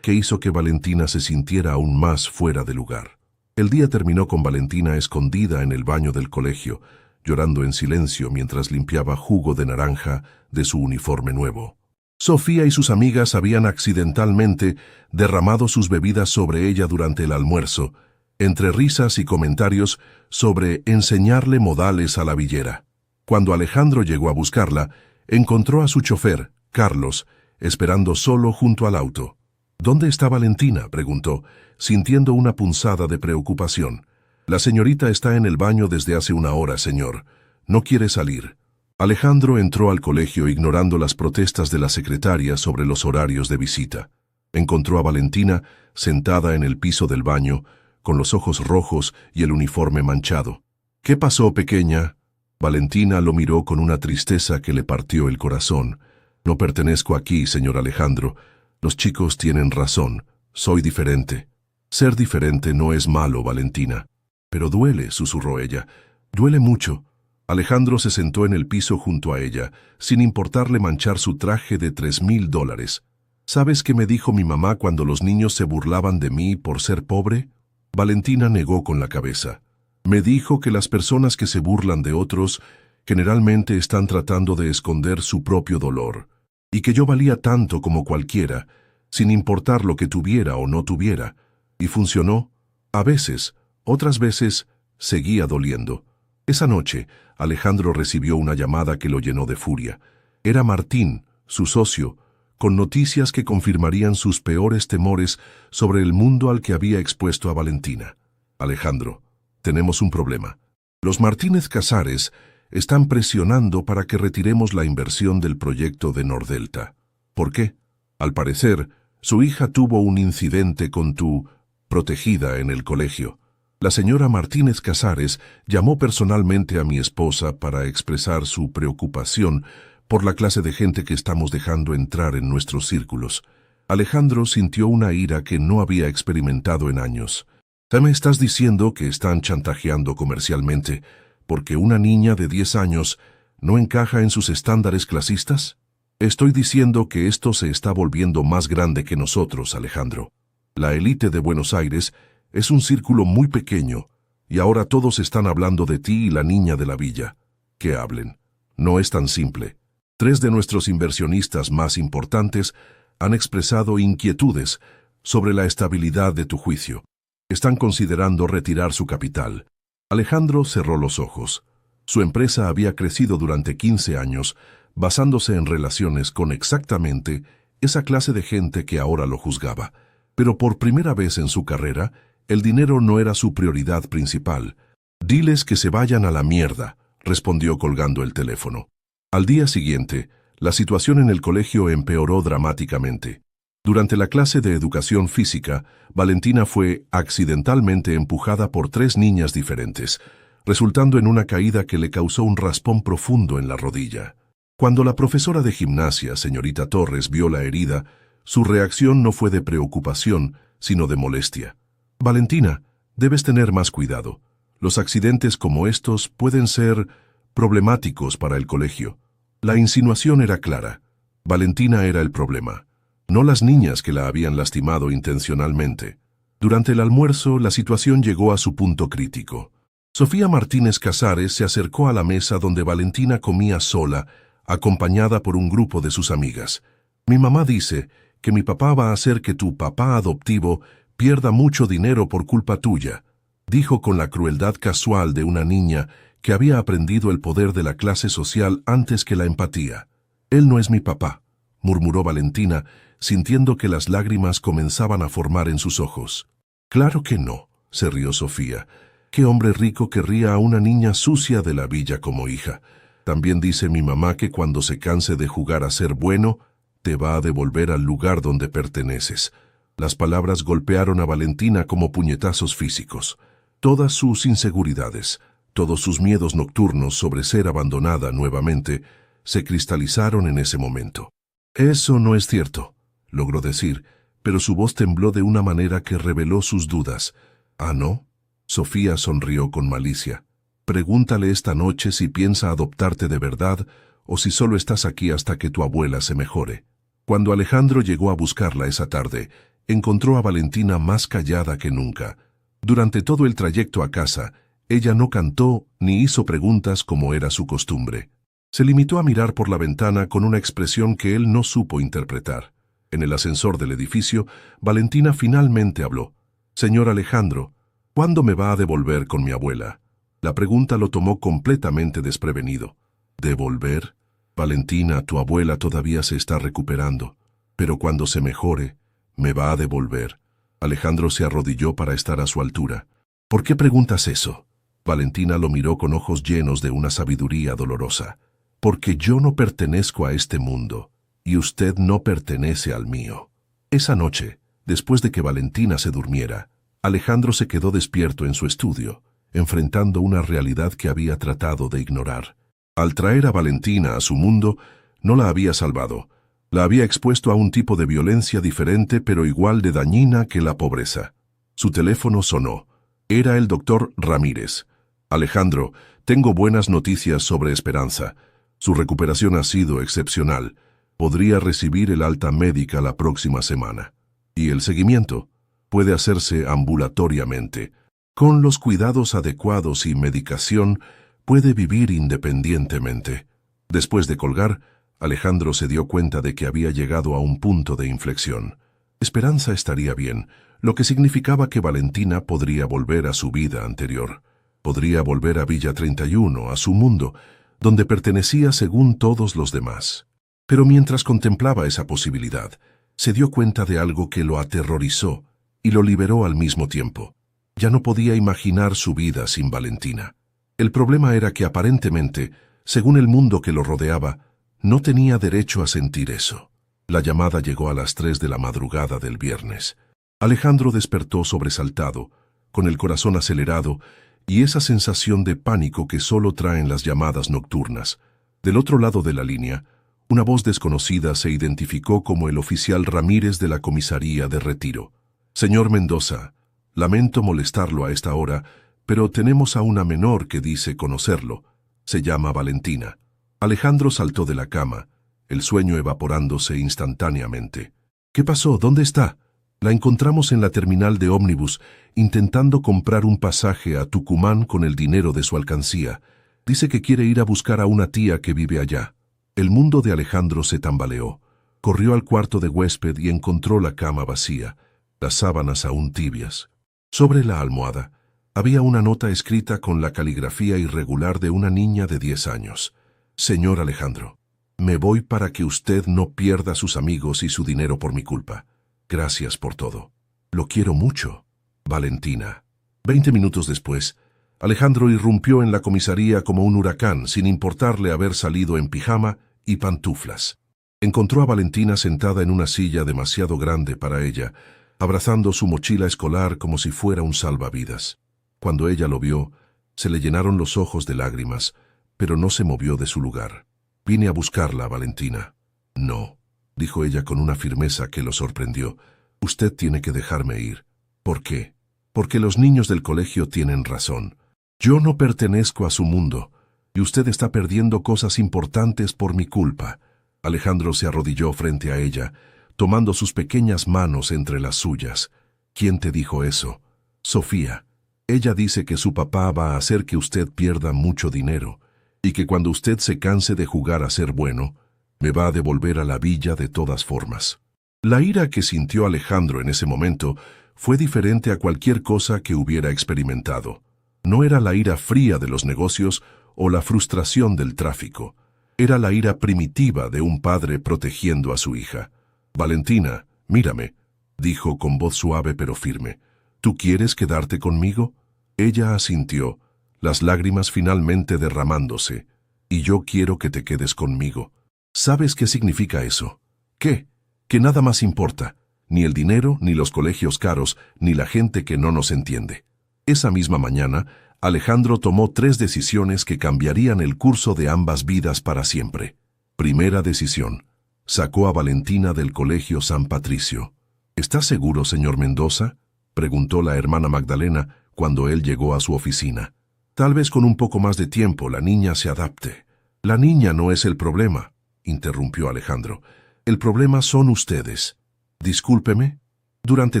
que hizo que Valentina se sintiera aún más fuera de lugar. El día terminó con Valentina escondida en el baño del colegio, llorando en silencio mientras limpiaba jugo de naranja de su uniforme nuevo. Sofía y sus amigas habían accidentalmente derramado sus bebidas sobre ella durante el almuerzo, entre risas y comentarios sobre enseñarle modales a la villera. Cuando Alejandro llegó a buscarla, encontró a su chofer, Carlos, esperando solo junto al auto. ¿Dónde está Valentina?, preguntó, sintiendo una punzada de preocupación. La señorita está en el baño desde hace 1 hora, señor. No quiere salir. Alejandro entró al colegio ignorando las protestas de la secretaria sobre los horarios de visita. Encontró a Valentina sentada en el piso del baño, con los ojos rojos y el uniforme manchado. «¿Qué pasó, pequeña?» Valentina lo miró con una tristeza que le partió el corazón. «No pertenezco aquí, señor Alejandro. Los chicos tienen razón. Soy diferente». «Ser diferente no es malo, Valentina». «Pero duele», susurró ella. «Duele mucho». Alejandro se sentó en el piso junto a ella, sin importarle manchar su traje de $3,000. «¿Sabes qué me dijo mi mamá cuando los niños se burlaban de mí por ser pobre?» Valentina negó con la cabeza. «Me dijo que las personas que se burlan de otros generalmente están tratando de esconder su propio dolor, y que yo valía tanto como cualquiera, sin importar lo que tuviera o no tuviera. Y funcionó. A veces, otras veces, seguía doliendo». Esa noche, Alejandro recibió una llamada que lo llenó de furia. Era Martín, su socio, con noticias que confirmarían sus peores temores sobre el mundo al que había expuesto a Valentina. «Alejandro, tenemos un problema. Los Martínez Casares están presionando para que retiremos la inversión del proyecto de Nordelta». «¿Por qué?» «Al parecer, su hija tuvo un incidente con tu protegida en el colegio. La señora Martínez Casares llamó personalmente a mi esposa para expresar su preocupación por la clase de gente que estamos dejando entrar en nuestros círculos». Alejandro sintió una ira que no había experimentado en años. «¿Te me estás diciendo que están chantajeando comercialmente porque una niña de 10 años no encaja en sus estándares clasistas?» «Estoy diciendo que esto se está volviendo más grande que nosotros, Alejandro. La élite de Buenos Aires es un círculo muy pequeño, y ahora todos están hablando de ti y la niña de la villa. Que hablen. No es tan simple. 3 de nuestros inversionistas más importantes han expresado inquietudes sobre la estabilidad de tu juicio. Están considerando retirar su capital». Alejandro cerró los ojos. Su empresa había crecido durante 15 años, basándose en relaciones con exactamente esa clase de gente que ahora lo juzgaba. Pero por primera vez en su carrera, el dinero no era su prioridad principal. «Diles que se vayan a la mierda», respondió colgando el teléfono. Al día siguiente, la situación en el colegio empeoró dramáticamente. Durante la clase de educación física, Valentina fue accidentalmente empujada por 3 niñas diferentes, resultando en una caída que le causó un raspón profundo en la rodilla. Cuando la profesora de gimnasia, señorita Torres, vio la herida, su reacción no fue de preocupación, sino de molestia. «Valentina, debes tener más cuidado. Los accidentes como estos pueden ser problemáticos para el colegio». La insinuación era clara. Valentina era el problema, no las niñas que la habían lastimado intencionalmente. Durante el almuerzo, la situación llegó a su punto crítico. Sofía Martínez Casares se acercó a la mesa donde Valentina comía sola, acompañada por un grupo de sus amigas. «Mi mamá dice que mi papá va a hacer que tu papá adoptivo pierda mucho dinero por culpa tuya», dijo con la crueldad casual de una niña que había aprendido el poder de la clase social antes que la empatía. «Él no es mi papá», murmuró Valentina, sintiendo que las lágrimas comenzaban a formar en sus ojos. «Claro que no», se rió Sofía. «¿Qué hombre rico querría a una niña sucia de la villa como hija? También dice mi mamá que cuando se canse de jugar a ser bueno, te va a devolver al lugar donde perteneces». Las palabras golpearon a Valentina como puñetazos físicos. Todas sus inseguridades, todos sus miedos nocturnos sobre ser abandonada nuevamente, se cristalizaron en ese momento. «Eso no es cierto», logró decir, pero su voz tembló de una manera que reveló sus dudas. «¿Ah, no?» Sofía sonrió con malicia. «Pregúntale esta noche si piensa adoptarte de verdad o si solo estás aquí hasta que tu abuela se mejore». Cuando Alejandro llegó a buscarla esa tarde, encontró a Valentina más callada que nunca. Durante todo el trayecto a casa, ella no cantó ni hizo preguntas como era su costumbre. Se limitó a mirar por la ventana con una expresión que él no supo interpretar. En el ascensor del edificio, Valentina finalmente habló. «Señor Alejandro, ¿cuándo me va a devolver con mi abuela?» La pregunta lo tomó completamente desprevenido. «¿Devolver? Valentina, tu abuela todavía se está recuperando. Pero cuando se mejore, me va a devolver». Alejandro se arrodilló para estar a su altura. «¿Por qué preguntas eso?» Valentina lo miró con ojos llenos de una sabiduría dolorosa. «Porque yo no pertenezco a este mundo, y usted no pertenece al mío». Esa noche, después de que Valentina se durmiera, Alejandro se quedó despierto en su estudio, enfrentando una realidad que había tratado de ignorar. Al traer a Valentina a su mundo, no la había salvado. La había expuesto a un tipo de violencia diferente pero igual de dañina que la pobreza. Su teléfono sonó. Era el doctor Ramírez. Alejandro, tengo buenas noticias sobre Esperanza. Su recuperación ha sido excepcional. Podría recibir el alta médica la próxima semana. Y el seguimiento puede hacerse ambulatoriamente. Con los cuidados adecuados y medicación, puede vivir independientemente. Después de colgar, Alejandro se dio cuenta de que había llegado a un punto de inflexión. Esperanza estaría bien, lo que significaba que Valentina podría volver a su vida anterior. Podría volver a Villa 31, a su mundo, donde pertenecía según todos los demás. Pero mientras contemplaba esa posibilidad, se dio cuenta de algo que lo aterrorizó y lo liberó al mismo tiempo. Ya no podía imaginar su vida sin Valentina. El problema era que aparentemente, según el mundo que lo rodeaba, no tenía derecho a sentir eso. La llamada llegó a las 3 de la madrugada del viernes. Alejandro despertó sobresaltado, con el corazón acelerado y esa sensación de pánico que solo traen las llamadas nocturnas. Del otro lado de la línea, una voz desconocida se identificó como el oficial Ramírez de la comisaría de Retiro. «Señor Mendoza, lamento molestarlo a esta hora, pero tenemos a una menor que dice conocerlo. Se llama Valentina». Alejandro saltó de la cama, el sueño evaporándose instantáneamente. «¿Qué pasó? ¿Dónde está?» «La encontramos en la terminal de ómnibus, intentando comprar un pasaje a Tucumán con el dinero de su alcancía. Dice que quiere ir a buscar a una tía que vive allá». El mundo de Alejandro se tambaleó. Corrió al cuarto de huésped y encontró la cama vacía, las sábanas aún tibias. Sobre la almohada había una nota escrita con la caligrafía irregular de una niña de 10 años. «Señor Alejandro, me voy para que usted no pierda sus amigos y su dinero por mi culpa. Gracias por todo. Lo quiero mucho. Valentina». 20 minutos después, Alejandro irrumpió en la comisaría como un huracán, sin importarle haber salido en pijama y pantuflas. Encontró a Valentina sentada en una silla demasiado grande para ella, abrazando su mochila escolar como si fuera un salvavidas. Cuando ella lo vio, se le llenaron los ojos de lágrimas, pero no se movió de su lugar. «Vine a buscarla, Valentina». «No», dijo ella con una firmeza que lo sorprendió. «Usted tiene que dejarme ir». «¿Por qué?» «Porque los niños del colegio tienen razón. Yo no pertenezco a su mundo, y usted está perdiendo cosas importantes por mi culpa». Alejandro se arrodilló frente a ella, tomando sus pequeñas manos entre las suyas. «¿Quién te dijo eso?» «Sofía. Ella dice que su papá va a hacer que usted pierda mucho dinero, y que cuando usted se canse de jugar a ser bueno, me va a devolver a la villa de todas formas». La ira que sintió Alejandro en ese momento fue diferente a cualquier cosa que hubiera experimentado. No era la ira fría de los negocios o la frustración del tráfico. Era la ira primitiva de un padre protegiendo a su hija. «Valentina, mírame», dijo con voz suave pero firme. «¿Tú quieres quedarte conmigo?» Ella asintió, las lágrimas finalmente derramándose. «Y yo quiero que te quedes conmigo». «¿Sabes qué significa eso?» «¿Qué?» «Que nada más importa, ni el dinero, ni los colegios caros, ni la gente que no nos entiende». Esa misma mañana, Alejandro tomó 3 decisiones que cambiarían el curso de ambas vidas para siempre. Primera decisión: sacó a Valentina del colegio San Patricio. «¿Está seguro, señor Mendoza?», preguntó la hermana Magdalena cuando él llegó a su oficina. «Tal vez con un poco más de tiempo la niña se adapte». «La niña no es el problema», interrumpió Alejandro. «El problema son ustedes». «Discúlpeme». «Durante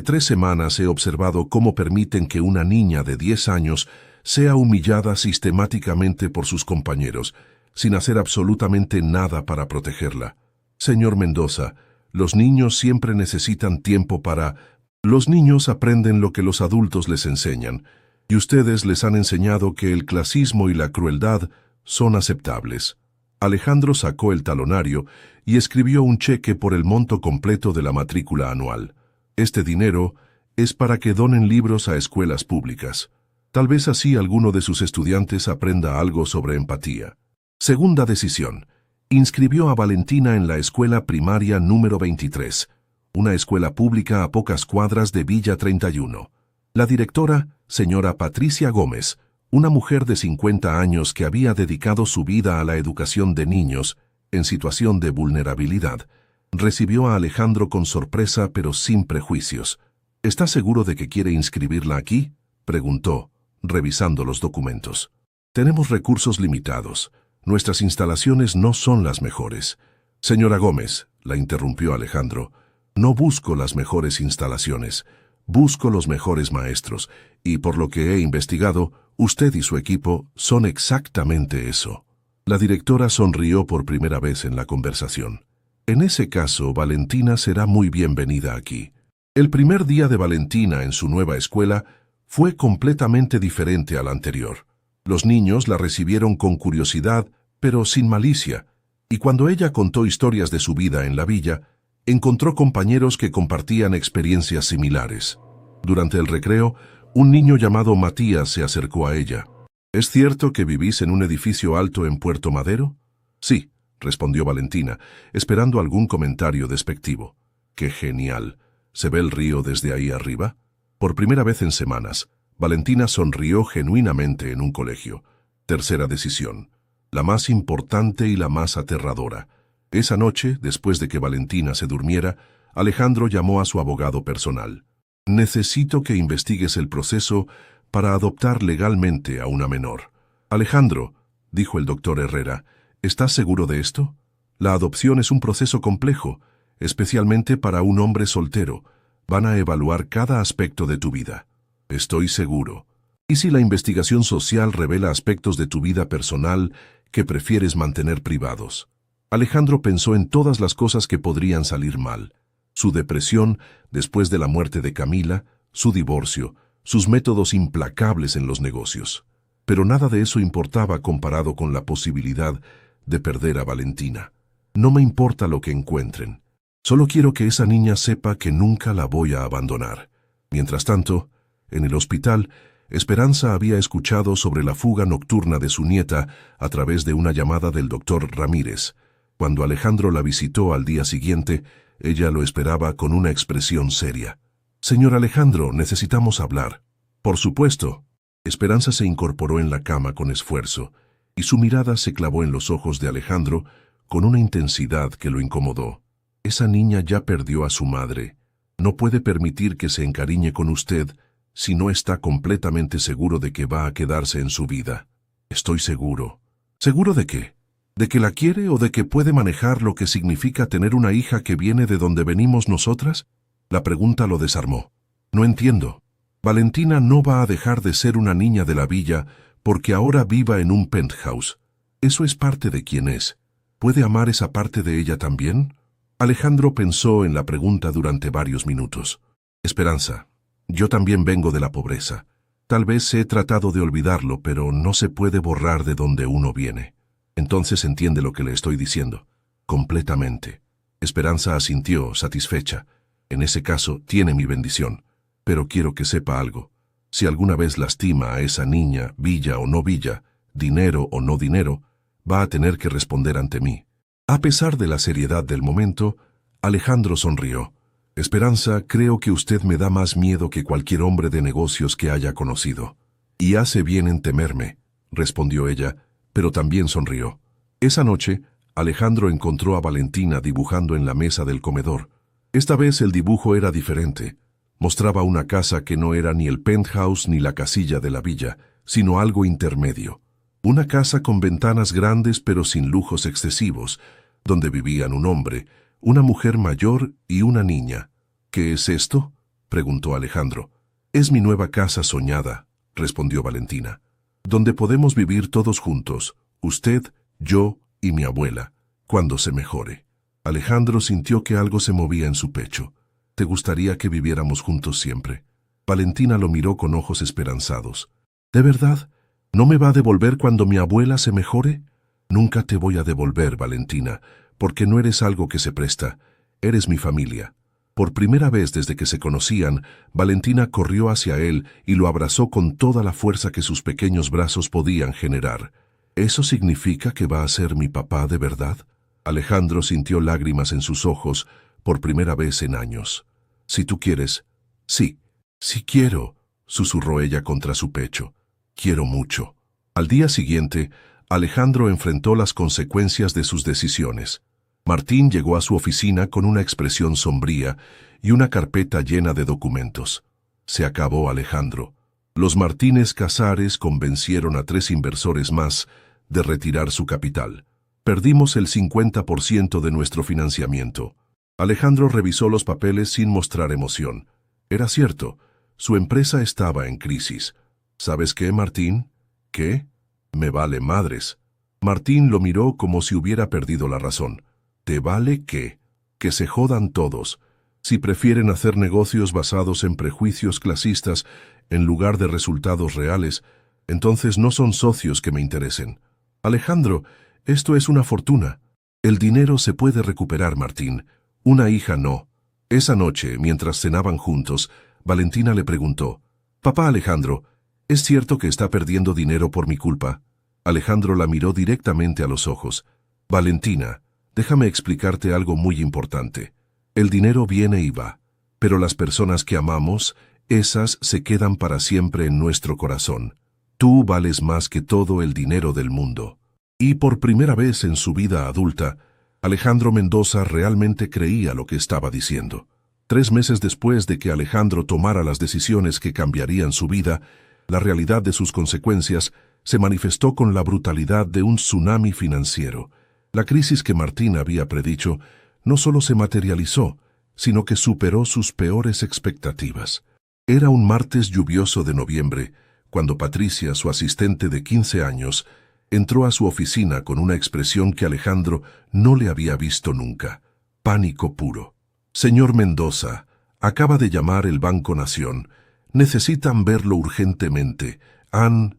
3 semanas he observado cómo permiten que una niña de 10 años sea humillada sistemáticamente por sus compañeros, sin hacer absolutamente nada para protegerla. Señor Mendoza, los niños siempre necesitan tiempo para... Los niños aprenden lo que los adultos les enseñan, y ustedes les han enseñado que el clasismo y la crueldad son aceptables». Alejandro sacó el talonario y escribió un cheque por el monto completo de la matrícula anual. «Este dinero es para que donen libros a escuelas públicas. Tal vez así alguno de sus estudiantes aprenda algo sobre empatía». Segunda decisión: inscribió a Valentina en la escuela primaria número 23, una escuela pública a pocas cuadras de Villa 31. La directora, señora Patricia Gómez, una mujer de 50 años que había dedicado su vida a la educación de niños en situación de vulnerabilidad, recibió a Alejandro con sorpresa pero sin prejuicios. ¿Está seguro de que quiere inscribirla aquí?, preguntó, revisando los documentos. Tenemos recursos limitados. Nuestras instalaciones no son las mejores. Señora Gómez, la interrumpió Alejandro, no busco las mejores instalaciones. Busco los mejores maestros, y por lo que he investigado, usted y su equipo son exactamente eso. La directora sonrió por primera vez en la conversación. En ese caso, Valentina será muy bienvenida aquí. El primer día de Valentina en su nueva escuela fue completamente diferente al anterior. Los niños la recibieron con curiosidad, pero sin malicia, y cuando ella contó historias de su vida en la villa, encontró compañeros que compartían experiencias similares. Durante el recreo, un niño llamado Matías se acercó a ella. ¿Es cierto que vivís en un edificio alto en Puerto Madero? Sí, respondió Valentina, esperando algún comentario despectivo. ¡Qué genial! ¿Se ve el río desde ahí arriba? Por primera vez en semanas, Valentina sonrió genuinamente en un colegio. Tercera decisión, la más importante y la más aterradora. Esa noche, después de que Valentina se durmiera, Alejandro llamó a su abogado personal. Necesito que investigues el proceso para adoptar legalmente a una menor. Alejandro, dijo el doctor Herrera, ¿estás seguro de esto? La adopción es un proceso complejo, especialmente para un hombre soltero. Van a evaluar cada aspecto de tu vida. Estoy seguro. ¿Y si la investigación social revela aspectos de tu vida personal que prefieres mantener privados? Alejandro pensó en todas las cosas que podrían salir mal. Su depresión después de la muerte de Camila, su divorcio, sus métodos implacables en los negocios. Pero nada de eso importaba comparado con la posibilidad de perder a Valentina. No me importa lo que encuentren. Solo quiero que esa niña sepa que nunca la voy a abandonar. Mientras tanto, en el hospital, Esperanza había escuchado sobre la fuga nocturna de su nieta a través de una llamada del doctor Ramírez. Cuando Alejandro la visitó al día siguiente, ella lo esperaba con una expresión seria. «Señor Alejandro, necesitamos hablar». «Por supuesto». Esperanza se incorporó en la cama con esfuerzo, y su mirada se clavó en los ojos de Alejandro con una intensidad que lo incomodó. «Esa niña ya perdió a su madre. No puede permitir que se encariñe con usted si no está completamente seguro de que va a quedarse en su vida». «Estoy seguro». «¿Seguro de qué? ¿De que la quiere o de que puede manejar lo que significa tener una hija que viene de donde venimos nosotras?» La pregunta lo desarmó. «No entiendo. Valentina no va a dejar de ser una niña de la villa porque ahora viva en un penthouse. Eso es parte de quien es. ¿Puede amar esa parte de ella también?» Alejandro pensó en la pregunta durante varios minutos. «Esperanza, yo también vengo de la pobreza. Tal vez he tratado de olvidarlo, pero no se puede borrar de donde uno viene. Entonces entiende lo que le estoy diciendo». «Completamente». Esperanza asintió, satisfecha. «En ese caso, tiene mi bendición. Pero quiero que sepa algo. Si alguna vez lastima a esa niña, villa o no villa, dinero o no dinero, va a tener que responder ante mí». A pesar de la seriedad del momento, Alejandro sonrió. «Esperanza, creo que usted me da más miedo que cualquier hombre de negocios que haya conocido». «Y hace bien en temerme», respondió ella, pero también sonrió. Esa noche, Alejandro encontró a Valentina dibujando en la mesa del comedor. Esta vez el dibujo era diferente. Mostraba una casa que no era ni el penthouse ni la casilla de la villa, sino algo intermedio. Una casa con ventanas grandes pero sin lujos excesivos, donde vivían un hombre, una mujer mayor y una niña. «¿Qué es esto?», preguntó Alejandro. «Es mi nueva casa soñada», respondió Valentina, «donde podemos vivir todos juntos, usted, yo y mi abuela, cuando se mejore». Alejandro sintió que algo se movía en su pecho. «¿Te gustaría que viviéramos juntos siempre?». Valentina lo miró con ojos esperanzados. «¿De verdad? ¿No me va a devolver cuando mi abuela se mejore?». «Nunca te voy a devolver, Valentina, porque no eres algo que se presta. Eres mi familia». Por primera vez desde que se conocían, Valentina corrió hacia él y lo abrazó con toda la fuerza que sus pequeños brazos podían generar. «¿Eso significa que va a ser mi papá de verdad?». Alejandro sintió lágrimas en sus ojos, por primera vez en años. Si tú quieres. Sí, sí quiero, susurró ella contra su pecho. Quiero mucho. Al día siguiente, Alejandro enfrentó las consecuencias de sus decisiones. Martín llegó a su oficina con una expresión sombría y una carpeta llena de documentos. Se acabó, Alejandro. Los Martínez Casares convencieron a 3 inversores más de retirar su capital. Perdimos el 50% de nuestro financiamiento. Alejandro revisó los papeles sin mostrar emoción. Era cierto, su empresa estaba en crisis. ¿Sabes qué, Martín? ¿Qué? Me vale madres. Martín lo miró como si hubiera perdido la razón. ¿Te vale qué? Que se jodan todos. Si prefieren hacer negocios basados en prejuicios clasistas en lugar de resultados reales, entonces no son socios que me interesen. Alejandro, esto es una fortuna. El dinero se puede recuperar, Martín. Una hija no. Esa noche, mientras cenaban juntos, Valentina le preguntó: «Papá Alejandro, ¿es cierto que está perdiendo dinero por mi culpa?» Alejandro la miró directamente a los ojos. «Valentina, déjame explicarte algo muy importante. El dinero viene y va, pero las personas que amamos, esas se quedan para siempre en nuestro corazón. Tú vales más que todo el dinero del mundo». Y por primera vez en su vida adulta, Alejandro Mendoza realmente creía lo que estaba diciendo. 3 meses después de que Alejandro tomara las decisiones que cambiarían su vida, la realidad de sus consecuencias se manifestó con la brutalidad de un tsunami financiero. La crisis que Martín había predicho no solo se materializó, sino que superó sus peores expectativas. Era un martes lluvioso de noviembre, cuando Patricia, su asistente de 15 años, entró a su oficina con una expresión que Alejandro no le había visto nunca: pánico puro. «Señor Mendoza, acaba de llamar el Banco Nación. Necesitan verlo urgentemente. Han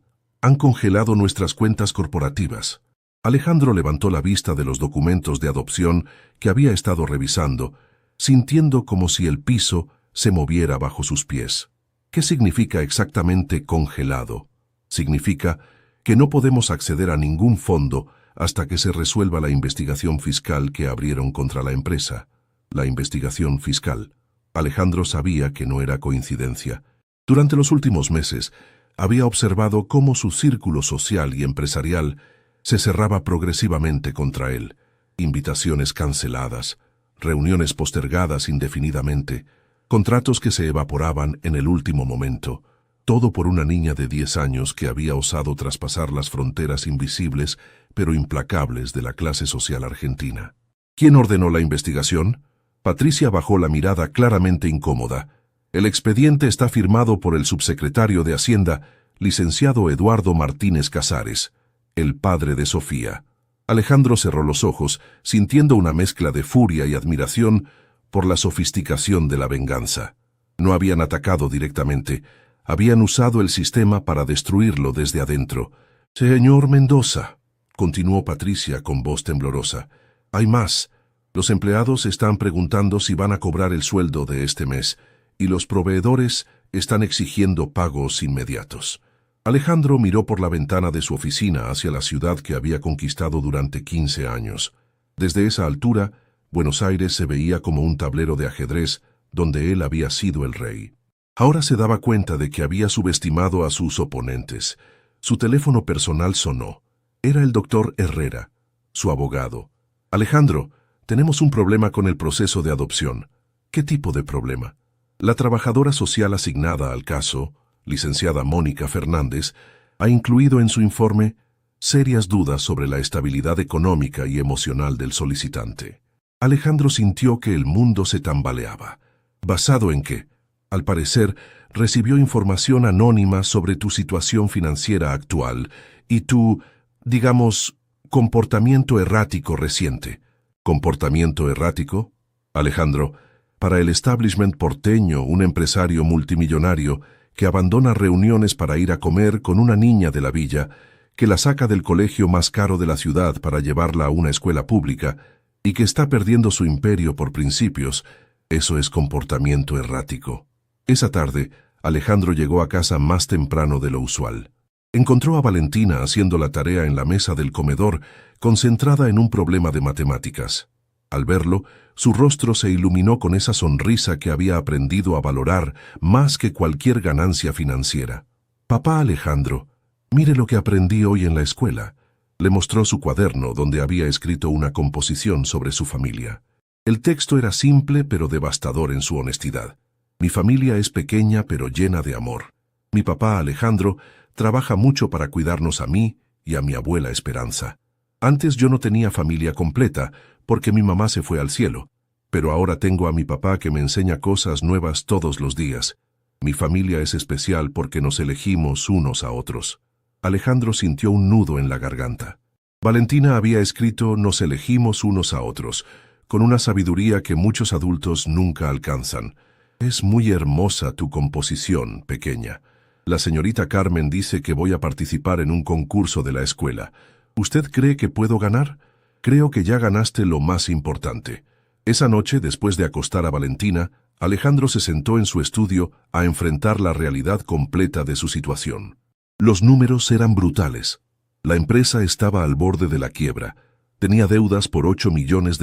congelado nuestras cuentas corporativas». Alejandro levantó la vista de los documentos de adopción que había estado revisando, sintiendo como si el piso se moviera bajo sus pies. ¿Qué significa exactamente congelado? Significa que no podemos acceder a ningún fondo hasta que se resuelva la investigación fiscal que abrieron contra la empresa. La investigación fiscal. Alejandro sabía que no era coincidencia. Durante los últimos meses, había observado cómo su círculo social y empresarial se cerraba progresivamente contra él. Invitaciones canceladas, reuniones postergadas indefinidamente, contratos que se evaporaban en el último momento. Todo por una niña de 10 años que había osado traspasar las fronteras invisibles pero implacables de la clase social argentina. ¿Quién ordenó la investigación? Patricia bajó la mirada claramente incómoda. El expediente está firmado por el subsecretario de Hacienda, licenciado Eduardo Martínez Casares, el padre de Sofía. Alejandro cerró los ojos, sintiendo una mezcla de furia y admiración por la sofisticación de la venganza. No habían atacado directamente, habían usado el sistema para destruirlo desde adentro. «Señor Mendoza», continuó Patricia con voz temblorosa, «hay más. Los empleados están preguntando si van a cobrar el sueldo de este mes, y los proveedores están exigiendo pagos inmediatos». Alejandro miró por la ventana de su oficina hacia la ciudad que había conquistado durante 15 años. Desde esa altura, Buenos Aires se veía como un tablero de ajedrez donde él había sido el rey. Ahora se daba cuenta de que había subestimado a sus oponentes. Su teléfono personal sonó. Era el doctor Herrera, su abogado. «Alejandro, tenemos un problema con el proceso de adopción». «¿Qué tipo de problema?» La trabajadora social asignada al caso, licenciada Mónica Fernández, ha incluido en su informe serias dudas sobre la estabilidad económica y emocional del solicitante. Alejandro sintió que el mundo se tambaleaba. ¿Basado en qué? Al parecer, recibió información anónima sobre tu situación financiera actual y tu, digamos, comportamiento errático reciente. ¿Comportamiento errático? Alejandro, para el establishment porteño, un empresario multimillonario que abandona reuniones para ir a comer con una niña de la villa, que la saca del colegio más caro de la ciudad para llevarla a una escuela pública y que está perdiendo su imperio por principios, eso es comportamiento errático. Esa tarde, Alejandro llegó a casa más temprano de lo usual. Encontró a Valentina haciendo la tarea en la mesa del comedor, concentrada en un problema de matemáticas. Al verlo, Su rostro se iluminó con esa sonrisa que había aprendido a valorar más que cualquier ganancia financiera. «Papá Alejandro, mire lo que aprendí hoy en la escuela». Le mostró su cuaderno donde había escrito una composición sobre su familia. El texto era simple pero devastador en su honestidad. «Mi familia es pequeña pero llena de amor. Mi papá Alejandro trabaja mucho para cuidarnos a mí y a mi abuela Esperanza. Antes yo no tenía familia completa porque mi mamá se fue al cielo, pero ahora tengo a mi papá que me enseña cosas nuevas todos los días. Mi familia es especial porque nos elegimos unos a otros». Alejandro sintió un nudo en la garganta. Valentina había escrito «Nos elegimos unos a otros», con una sabiduría que muchos adultos nunca alcanzan. «Es muy hermosa tu composición, pequeña. La señorita Carmen dice que voy a participar en un concurso de la escuela. ¿Usted cree que puedo ganar? Creo que ya ganaste lo más importante». Esa noche, después de acostar a Valentina, Alejandro se sentó en su estudio a enfrentar la realidad completa de su situación. Los números eran brutales. La empresa estaba al borde de la quiebra, tenía deudas por $8 millones,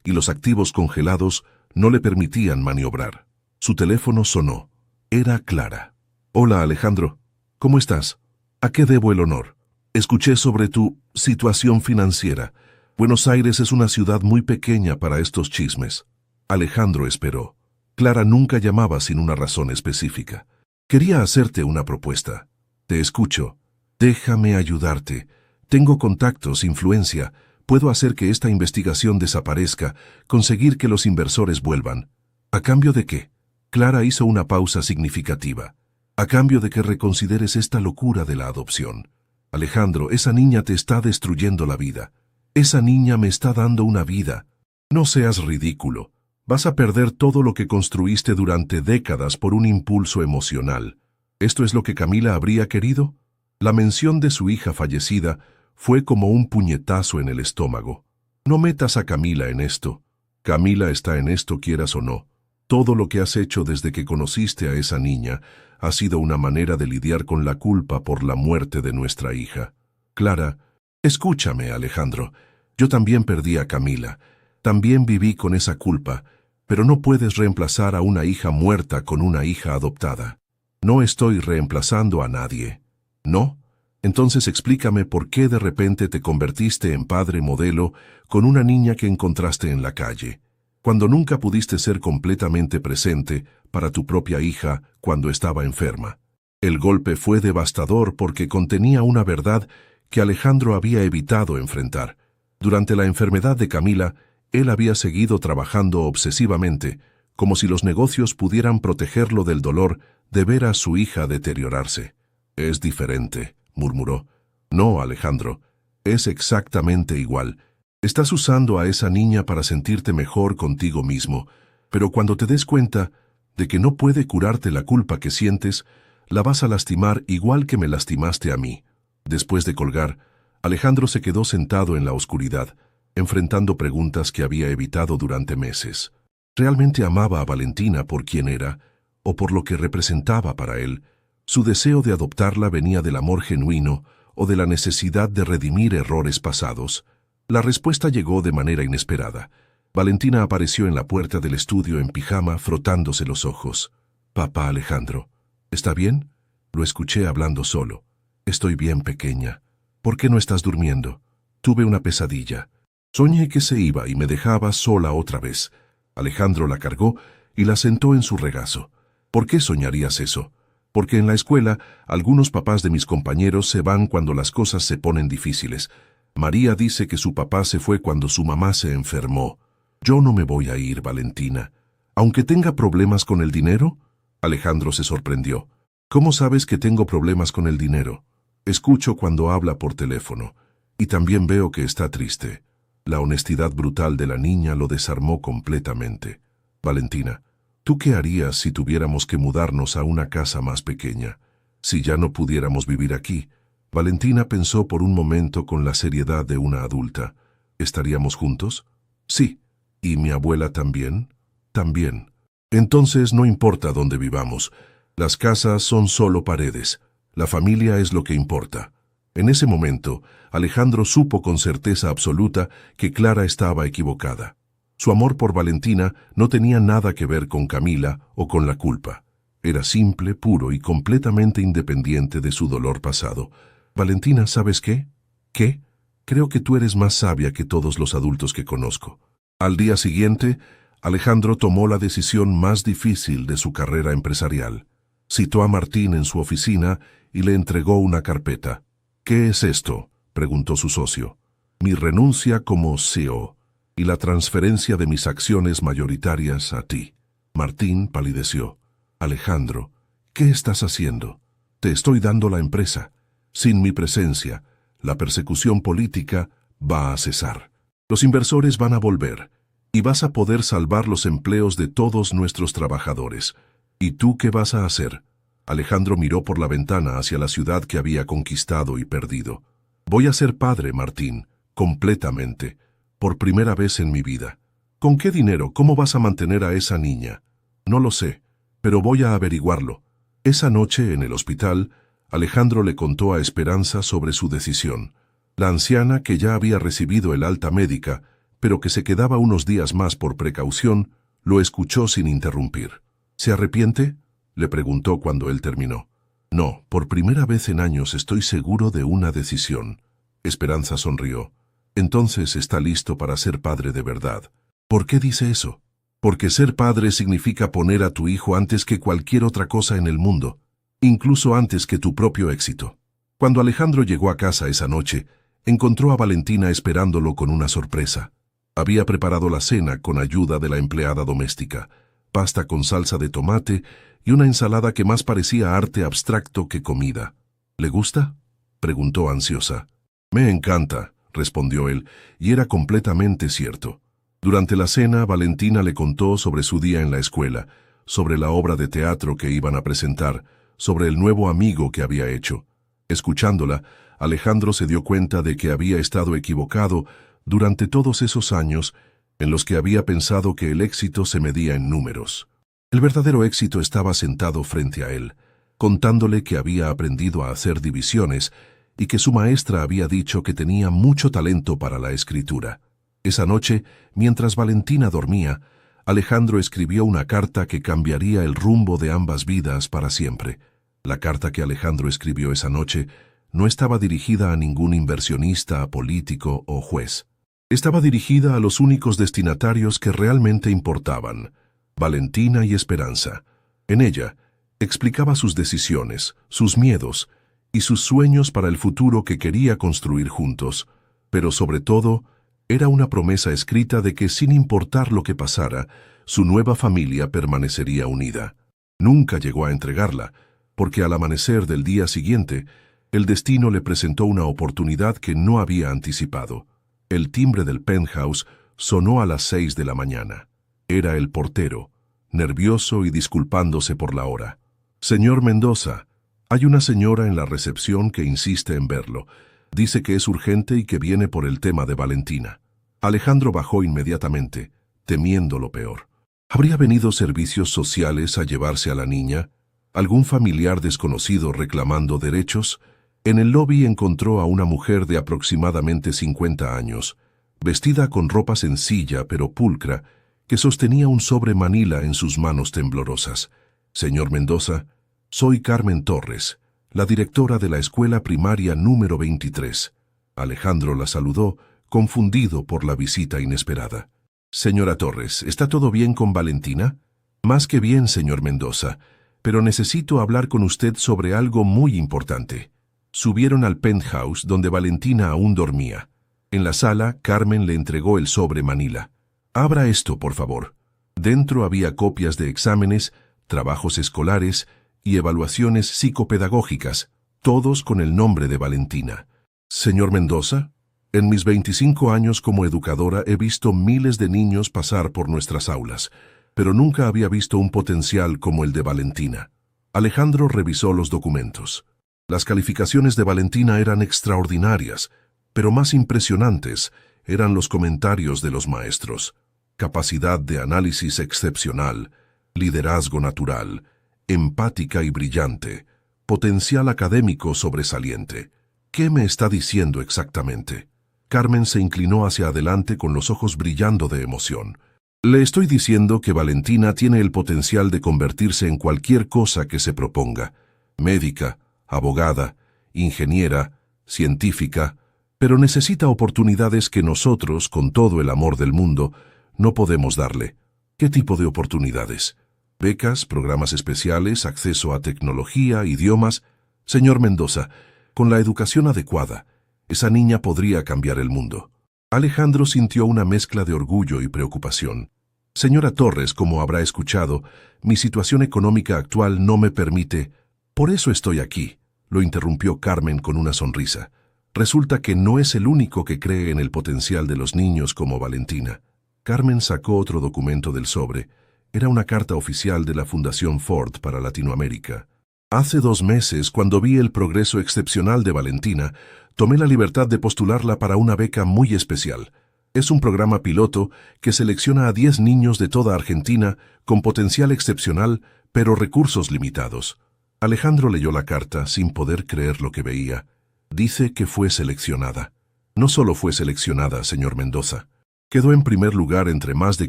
y los activos congelados no le permitían maniobrar. Su teléfono sonó. Era Clara. «Hola Alejandro, ¿cómo estás? ¿A qué debo el honor? Escuché sobre tu situación financiera. Buenos Aires es una ciudad muy pequeña para estos chismes». Alejandro esperó. Clara nunca llamaba sin una razón específica. «Quería hacerte una propuesta». «Te escucho». «Déjame ayudarte. Tengo contactos, influencia. Puedo hacer que esta investigación desaparezca, conseguir que los inversores vuelvan». «¿A cambio de qué?». Clara hizo una pausa significativa. «A cambio de que reconsideres esta locura de la adopción. Alejandro, esa niña te está destruyendo la vida. Esa niña me está dando una vida. No seas ridículo. Vas a perder todo lo que construiste durante décadas por un impulso emocional. ¿Esto es lo que Camila habría querido?». La mención de su hija fallecida fue como un puñetazo en el estómago. «No metas a Camila en esto. Camila está en esto, quieras o no. Todo lo que has hecho desde que conociste a esa niña ha sido una manera de lidiar con la culpa por la muerte de nuestra hija. Clara, escúchame, Alejandro. Yo también perdí a Camila. También viví con esa culpa, pero no puedes reemplazar a una hija muerta con una hija adoptada». «No estoy reemplazando a nadie». «¿No? Entonces explícame por qué de repente te convertiste en padre modelo con una niña que encontraste en la calle, cuando nunca pudiste ser completamente presente para tu propia hija cuando estaba enferma». El golpe fue devastador porque contenía una verdad que Alejandro había evitado enfrentar. Durante la enfermedad de Camila, él había seguido trabajando obsesivamente, como si los negocios pudieran protegerlo del dolor de ver a su hija deteriorarse. «Es diferente», murmuró. «No, Alejandro, es exactamente igual. Estás usando a esa niña para sentirte mejor contigo mismo, pero cuando te des cuenta de que no puede curarte la culpa que sientes, la vas a lastimar igual que me lastimaste a mí». Después de colgar, Alejandro se quedó sentado en la oscuridad, enfrentando preguntas que había evitado durante meses. ¿Realmente amaba a Valentina por quien era, o por lo que representaba para él? ¿Su deseo de adoptarla venía del amor genuino o de la necesidad de redimir errores pasados? La respuesta llegó de manera inesperada. Valentina apareció en la puerta del estudio en pijama, frotándose los ojos. «Papá Alejandro, ¿está bien?». Lo escuché hablando solo. «Estoy bien, pequeña. ¿Por qué no estás durmiendo?». «Tuve una pesadilla. Soñé que se iba y me dejaba sola otra vez». Alejandro la cargó y la sentó en su regazo. «¿Por qué soñarías eso?». «Porque en la escuela algunos papás de mis compañeros se van cuando las cosas se ponen difíciles. María dice que su papá se fue cuando su mamá se enfermó. Yo no me voy a ir, Valentina. Aunque tenga problemas con el dinero». Alejandro se sorprendió. «¿Cómo sabes que tengo problemas con el dinero?». «Escucho cuando habla por teléfono, y también veo que está triste». La honestidad brutal de la niña lo desarmó completamente. «Valentina, ¿tú qué harías si tuviéramos que mudarnos a una casa más pequeña? Si ya no pudiéramos vivir aquí». Valentina pensó por un momento con la seriedad de una adulta. «¿Estaríamos juntos?». «Sí». «¿Y mi abuela también?». «También». «Entonces no importa dónde vivamos. Las casas son solo paredes. La familia es lo que importa». En ese momento, Alejandro supo con certeza absoluta que Clara estaba equivocada. Su amor por Valentina no tenía nada que ver con Camila o con la culpa. Era simple, puro y completamente independiente de su dolor pasado. Valentina, ¿sabes qué? ¿Qué? Creo que tú eres más sabia que todos los adultos que conozco. Al día siguiente, Alejandro tomó la decisión más difícil de su carrera empresarial. Citó a Martín en su oficina y le entregó una carpeta. «¿Qué es esto?», preguntó su socio. «Mi renuncia como CEO y la transferencia de mis acciones mayoritarias a ti». Martín palideció. «Alejandro, ¿qué estás haciendo? Te estoy dando la empresa. Sin mi presencia, la persecución política va a cesar. Los inversores van a volver y vas a poder salvar los empleos de todos nuestros trabajadores. ¿Y tú qué vas a hacer?». Alejandro miró por la ventana hacia la ciudad que había conquistado y perdido. «Voy a ser padre, Martín, completamente, por primera vez en mi vida». «¿Con qué dinero? ¿Cómo vas a mantener a esa niña?». «No lo sé, pero voy a averiguarlo». Esa noche, en el hospital, Alejandro le contó a Esperanza sobre su decisión. La anciana, que ya había recibido el alta médica, pero que se quedaba unos días más por precaución, lo escuchó sin interrumpir. «¿Se arrepiente?», le preguntó cuando él terminó. «No, por primera vez en años estoy seguro de una decisión». Esperanza sonrió. «Entonces está listo para ser padre de verdad». «¿Por qué dice eso?». «Porque ser padre significa poner a tu hijo antes que cualquier otra cosa en el mundo, incluso antes que tu propio éxito». Cuando Alejandro llegó a casa esa noche, encontró a Valentina esperándolo con una sorpresa. Había preparado la cena con ayuda de la empleada doméstica, pasta con salsa de tomate y una ensalada que más parecía arte abstracto que comida. «¿Le gusta?», preguntó ansiosa. «Me encanta», respondió él, y era completamente cierto. Durante la cena, Valentina le contó sobre su día en la escuela, sobre la obra de teatro que iban a presentar, sobre el nuevo amigo que había hecho. Escuchándola, Alejandro se dio cuenta de que había estado equivocado durante todos esos años en los que había pensado que el éxito se medía en números. El verdadero éxito estaba sentado frente a él, contándole que había aprendido a hacer divisiones y que su maestra había dicho que tenía mucho talento para la escritura. Esa noche, mientras Valentina dormía, Alejandro escribió una carta que cambiaría el rumbo de ambas vidas para siempre. La carta que Alejandro escribió esa noche no estaba dirigida a ningún inversionista, político o juez. Estaba dirigida a los únicos destinatarios que realmente importaban, Valentina y Esperanza. En ella, explicaba sus decisiones, sus miedos y sus sueños para el futuro que quería construir juntos, pero sobre todo, era una promesa escrita de que sin importar lo que pasara, su nueva familia permanecería unida. Nunca llegó a entregarla, porque al amanecer del día siguiente, el destino le presentó una oportunidad que no había anticipado. El timbre del penthouse sonó a las 6 de la mañana. Era el portero, nervioso y disculpándose por la hora. «Señor Mendoza, hay una señora en la recepción que insiste en verlo. Dice que es urgente y que viene por el tema de Valentina». Alejandro bajó inmediatamente, temiendo lo peor. ¿Habría venido servicios sociales a llevarse a la niña? ¿Algún familiar desconocido reclamando derechos? En el lobby encontró a una mujer de aproximadamente 50 años, vestida con ropa sencilla pero pulcra, que sostenía un sobre manila en sus manos temblorosas. «Señor Mendoza, soy Carmen Torres, la directora de la escuela primaria número 23. Alejandro la saludó, confundido por la visita inesperada. «Señora Torres, ¿está todo bien con Valentina?» «Más que bien, señor Mendoza, pero necesito hablar con usted sobre algo muy importante». Subieron al penthouse donde Valentina aún dormía. En la sala, Carmen le entregó el sobre manila. «Abra esto, por favor». Dentro había copias de exámenes, trabajos escolares y evaluaciones psicopedagógicas, todos con el nombre de Valentina. «Señor Mendoza, en mis 25 años como educadora he visto miles de niños pasar por nuestras aulas, pero nunca había visto un potencial como el de Valentina». Alejandro revisó los documentos. Las calificaciones de Valentina eran extraordinarias, pero más impresionantes eran los comentarios de los maestros. Capacidad de análisis excepcional, liderazgo natural, empática y brillante, potencial académico sobresaliente. ¿Qué me está diciendo exactamente? Carmen se inclinó hacia adelante con los ojos brillando de emoción. Le estoy diciendo que Valentina tiene el potencial de convertirse en cualquier cosa que se proponga. Médica, abogada, ingeniera, científica, pero necesita oportunidades que nosotros, con todo el amor del mundo, no podemos darle. ¿Qué tipo de oportunidades? Becas, programas especiales, acceso a tecnología, idiomas. Señor Mendoza, con la educación adecuada, esa niña podría cambiar el mundo. Alejandro sintió una mezcla de orgullo y preocupación. Señora Torres, como habrá escuchado, mi situación económica actual no me permite. Por eso estoy aquí, lo interrumpió Carmen con una sonrisa. Resulta que no es el único que cree en el potencial de los niños como Valentina. Carmen sacó otro documento del sobre. Era una carta oficial de la Fundación Ford para Latinoamérica. Hace 2 meses, cuando vi el progreso excepcional de Valentina, tomé la libertad de postularla para una beca muy especial. Es un programa piloto que selecciona a 10 niños de toda Argentina con potencial excepcional, pero recursos limitados. Alejandro leyó la carta sin poder creer lo que veía. Dice que fue seleccionada. No solo fue seleccionada, señor Mendoza. Quedó en primer lugar entre más de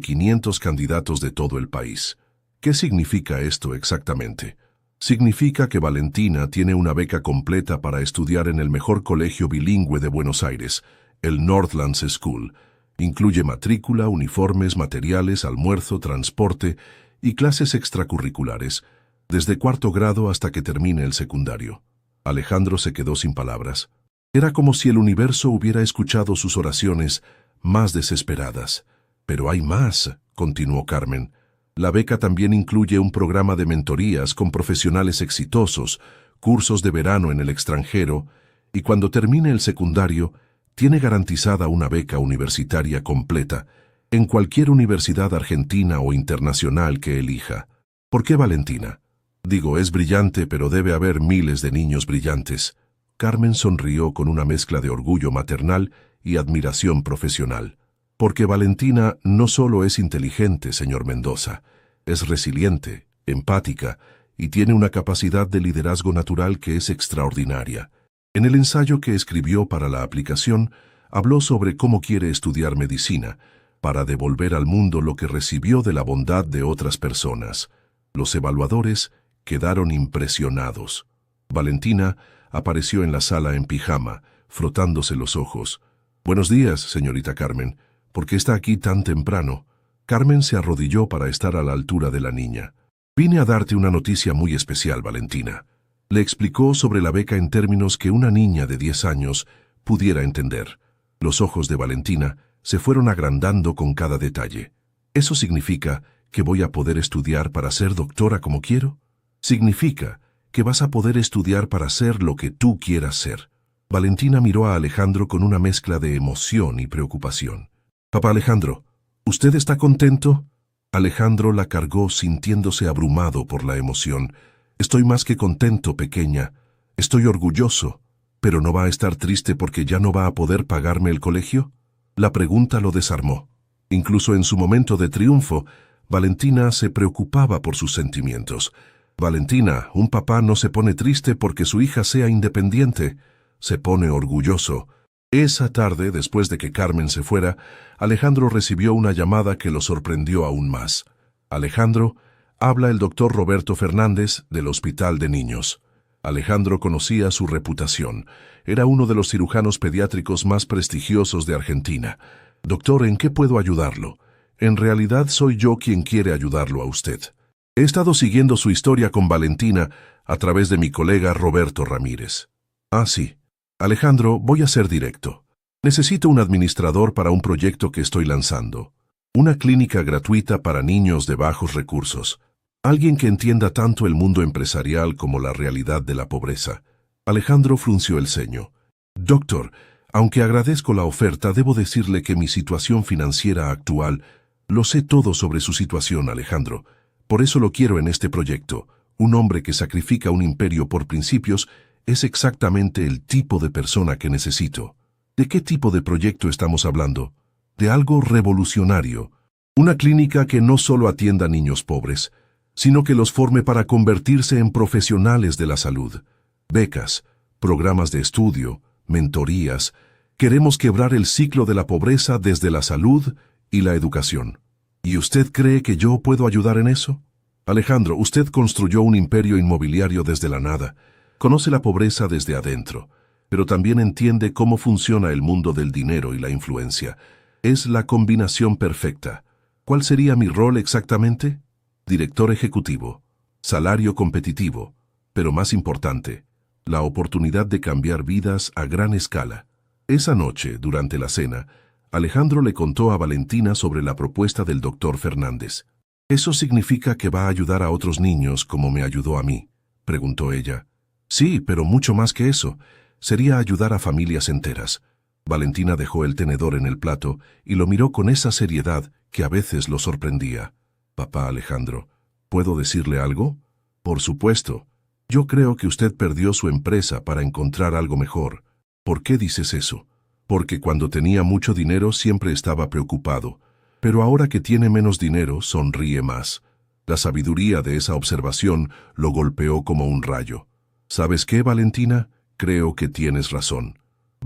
500 candidatos de todo el país. ¿Qué significa esto exactamente? Significa que Valentina tiene una beca completa para estudiar en el mejor colegio bilingüe de Buenos Aires, el Northlands School. Incluye matrícula, uniformes, materiales, almuerzo, transporte y clases extracurriculares, desde 4º grado hasta que termine el secundario. Alejandro se quedó sin palabras. Era como si el universo hubiera escuchado sus oraciones más desesperadas. Pero hay más, continuó Carmen. La beca también incluye un programa de mentorías con profesionales exitosos, cursos de verano en el extranjero, y cuando termine el secundario, tiene garantizada una beca universitaria completa en cualquier universidad argentina o internacional que elija. ¿Por qué Valentina? Digo, es brillante, pero debe haber miles de niños brillantes. Carmen sonrió con una mezcla de orgullo maternal y admiración profesional. Porque Valentina no solo es inteligente, señor Mendoza, es resiliente, empática y tiene una capacidad de liderazgo natural que es extraordinaria. En el ensayo que escribió para la aplicación, habló sobre cómo quiere estudiar medicina, para devolver al mundo lo que recibió de la bondad de otras personas. Los evaluadores quedaron impresionados. Valentina apareció en la sala en pijama, frotándose los ojos. «Buenos días, señorita Carmen. ¿Por qué está aquí tan temprano?» Carmen se arrodilló para estar a la altura de la niña. «Vine a darte una noticia muy especial, Valentina». Le explicó sobre la beca en términos que una niña de 10 años pudiera entender. Los ojos de Valentina se fueron agrandando con cada detalle. ¿Eso significa que voy a poder estudiar para ser doctora como quiero? Significa que vas a poder estudiar para ser lo que tú quieras ser. Valentina miró a Alejandro con una mezcla de emoción y preocupación. «Papá Alejandro, ¿usted está contento?» Alejandro la cargó sintiéndose abrumado por la emoción. «Estoy más que contento, pequeña. Estoy orgulloso. ¿Pero no va a estar triste porque ya no va a poder pagarme el colegio?» La pregunta lo desarmó. Incluso en su momento de triunfo, Valentina se preocupaba por sus sentimientos. «Valentina, un papá no se pone triste porque su hija sea independiente. Se pone orgulloso». Esa tarde, después de que Carmen se fuera, Alejandro recibió una llamada que lo sorprendió aún más. «Alejandro, habla el doctor Roberto Fernández del Hospital de Niños». Alejandro conocía su reputación. Era uno de los cirujanos pediátricos más prestigiosos de Argentina. «Doctor, ¿en qué puedo ayudarlo? En realidad soy yo quien quiere ayudarlo a usted. He estado siguiendo su historia con Valentina a través de mi colega Roberto Ramírez». «Ah, sí. Alejandro, voy a ser directo. Necesito un administrador para un proyecto que estoy lanzando. Una clínica gratuita para niños de bajos recursos. Alguien que entienda tanto el mundo empresarial como la realidad de la pobreza». Alejandro frunció el ceño. «Doctor, aunque agradezco la oferta, debo decirle que mi situación financiera actual... Lo sé todo sobre su situación, Alejandro. Por eso lo quiero en este proyecto. Un hombre que sacrifica un imperio por principios es exactamente el tipo de persona que necesito». ¿De qué tipo de proyecto estamos hablando? De algo revolucionario. Una clínica que no solo atienda a niños pobres, sino que los forme para convertirse en profesionales de la salud. Becas, programas de estudio, mentorías. Queremos quebrar el ciclo de la pobreza desde la salud y la educación. ¿Y usted cree que yo puedo ayudar en eso? Alejandro, usted construyó un imperio inmobiliario desde la nada. Conoce la pobreza desde adentro, pero también entiende cómo funciona el mundo del dinero y la influencia. Es la combinación perfecta. ¿Cuál sería mi rol exactamente? Director ejecutivo, salario competitivo, pero más importante, la oportunidad de cambiar vidas a gran escala. Esa noche, durante la cena, Alejandro le contó a Valentina sobre la propuesta del doctor Fernández. ¿Eso significa que va a ayudar a otros niños como me ayudó a mí?, preguntó ella. Sí, pero mucho más que eso. Sería ayudar a familias enteras. Valentina dejó el tenedor en el plato y lo miró con esa seriedad que a veces lo sorprendía. Papá Alejandro, ¿puedo decirle algo? Por supuesto. Yo creo que usted perdió su empresa para encontrar algo mejor. ¿Por qué dices eso? Porque cuando tenía mucho dinero siempre estaba preocupado, pero ahora que tiene menos dinero sonríe más. La sabiduría de esa observación lo golpeó como un rayo. ¿Sabes qué, Valentina? Creo que tienes razón.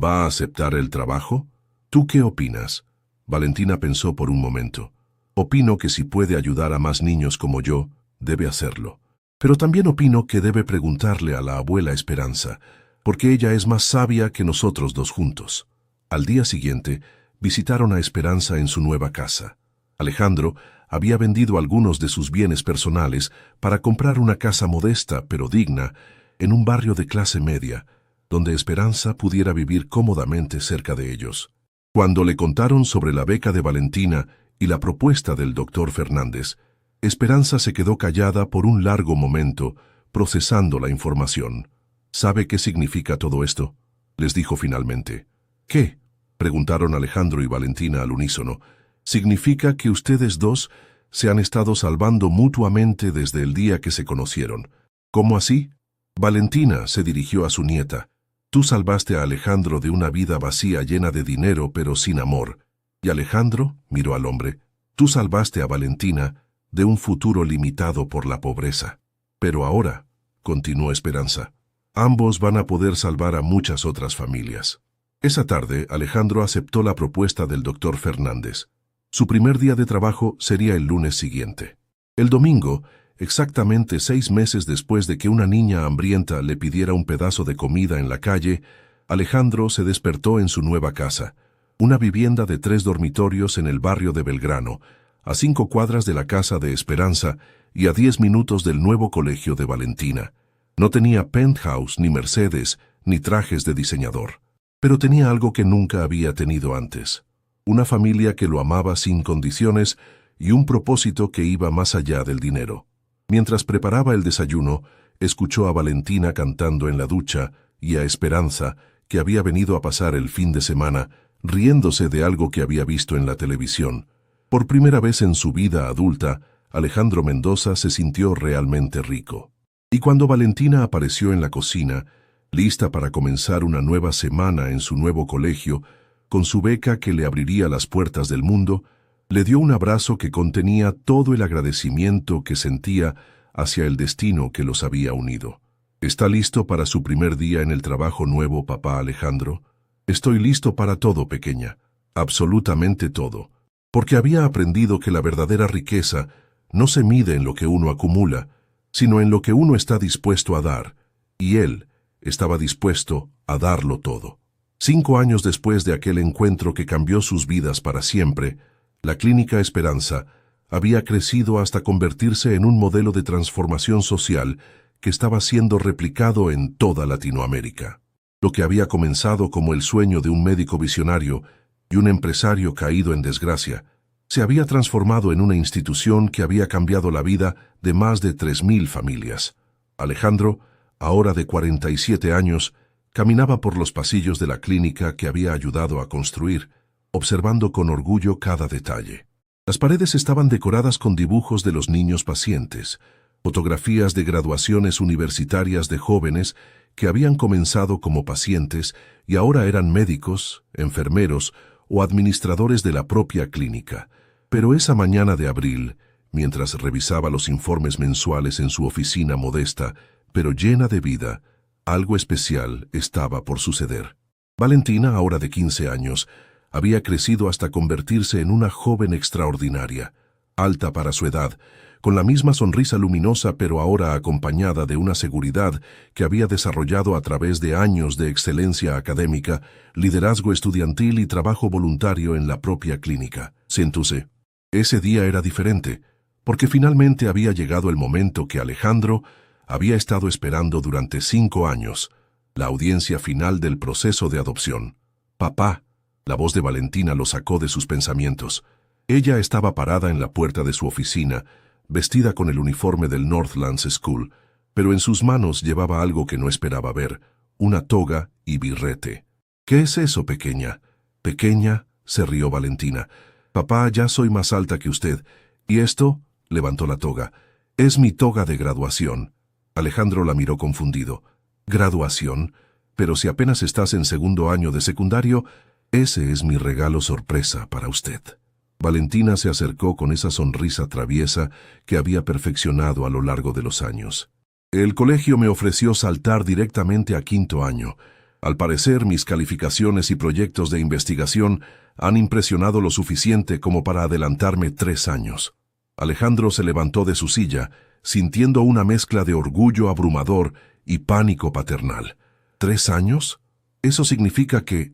¿Va a aceptar el trabajo? ¿Tú qué opinas? Valentina pensó por un momento. Opino que si puede ayudar a más niños como yo, debe hacerlo. Pero también opino que debe preguntarle a la abuela Esperanza, porque ella es más sabia que nosotros dos juntos. Al día siguiente, visitaron a Esperanza en su nueva casa. Alejandro había vendido algunos de sus bienes personales para comprar una casa modesta pero digna en un barrio de clase media, donde Esperanza pudiera vivir cómodamente cerca de ellos. Cuando le contaron sobre la beca de Valentina y la propuesta del doctor Fernández, Esperanza se quedó callada por un largo momento, procesando la información. ¿Sabe qué significa todo esto?, les dijo finalmente. ¿Qué?, preguntaron Alejandro y Valentina al unísono. Significa que ustedes dos se han estado salvando mutuamente desde el día que se conocieron. ¿Cómo así? Valentina se dirigió a su nieta. Tú salvaste a Alejandro de una vida vacía llena de dinero pero sin amor. Y Alejandro miró al hombre. Tú salvaste a Valentina de un futuro limitado por la pobreza. Pero ahora, continuó Esperanza, ambos van a poder salvar a muchas otras familias. Esa tarde, Alejandro aceptó la propuesta del doctor Fernández. Su primer día de trabajo sería el lunes siguiente. El domingo, exactamente 6 meses después de que una niña hambrienta le pidiera un pedazo de comida en la calle, Alejandro se despertó en su nueva casa, una vivienda de 3 dormitorios en el barrio de Belgrano, a 5 cuadras de la casa de Esperanza y a 10 minutos del nuevo colegio de Valentina. No tenía penthouse, ni Mercedes, ni trajes de diseñador. Pero tenía algo que nunca había tenido antes. Una familia que lo amaba sin condiciones y un propósito que iba más allá del dinero. Mientras preparaba el desayuno, escuchó a Valentina cantando en la ducha y a Esperanza, que había venido a pasar el fin de semana, riéndose de algo que había visto en la televisión. Por primera vez en su vida adulta, Alejandro Mendoza se sintió realmente rico. Y cuando Valentina apareció en la cocina, lista para comenzar una nueva semana en su nuevo colegio, con su beca que le abriría las puertas del mundo, le dio un abrazo que contenía todo el agradecimiento que sentía hacia el destino que los había unido. ¿Está listo para su primer día en el trabajo nuevo, papá Alejandro? Estoy listo para todo, pequeña, absolutamente todo, porque había aprendido que la verdadera riqueza no se mide en lo que uno acumula, sino en lo que uno está dispuesto a dar, y él estaba dispuesto a darlo todo. 5 años después de aquel encuentro que cambió sus vidas para siempre, la Clínica Esperanza había crecido hasta convertirse en un modelo de transformación social que estaba siendo replicado en toda Latinoamérica. Lo que había comenzado como el sueño de un médico visionario y un empresario caído en desgracia, se había transformado en una institución que había cambiado la vida de más de 3.000 familias. Alejandro, ahora de 47 años, caminaba por los pasillos de la clínica que había ayudado a construir, observando con orgullo cada detalle. Las paredes estaban decoradas con dibujos de los niños pacientes, fotografías de graduaciones universitarias de jóvenes que habían comenzado como pacientes y ahora eran médicos, enfermeros o administradores de la propia clínica. Pero esa mañana de abril, mientras revisaba los informes mensuales en su oficina modesta, pero llena de vida, algo especial estaba por suceder. Valentina, ahora de 15 años, había crecido hasta convertirse en una joven extraordinaria. alta para su edad, con la misma sonrisa luminosa pero ahora acompañada de una seguridad que había desarrollado a través de años de excelencia académica, liderazgo estudiantil y trabajo voluntario en la propia clínica. Siéntuse. Ese día era diferente, porque finalmente había llegado el momento que Alejandro había estado esperando durante 5 años, la audiencia final del proceso de adopción. «Papá», la voz de Valentina lo sacó de sus pensamientos. Ella estaba parada en la puerta de su oficina, vestida con el uniforme del Northlands School, pero en sus manos llevaba algo que no esperaba ver, una toga y birrete. «¿Qué es eso, pequeña?» «Pequeña», se rió Valentina. «Papá, ya soy más alta que usted. ¿Y esto?», levantó la toga. «Es mi toga de graduación». Alejandro la miró confundido. «¿Graduación? Pero si apenas estás en segundo año de secundario, ese es mi regalo sorpresa para usted». Valentina se acercó con esa sonrisa traviesa que había perfeccionado a lo largo de los años. «El colegio me ofreció saltar directamente a 5º año. Al parecer, mis calificaciones y proyectos de investigación han impresionado lo suficiente como para adelantarme 3 años». Alejandro se levantó de su silla, sintiendo una mezcla de orgullo abrumador y pánico paternal. ¿3 años? Eso significa que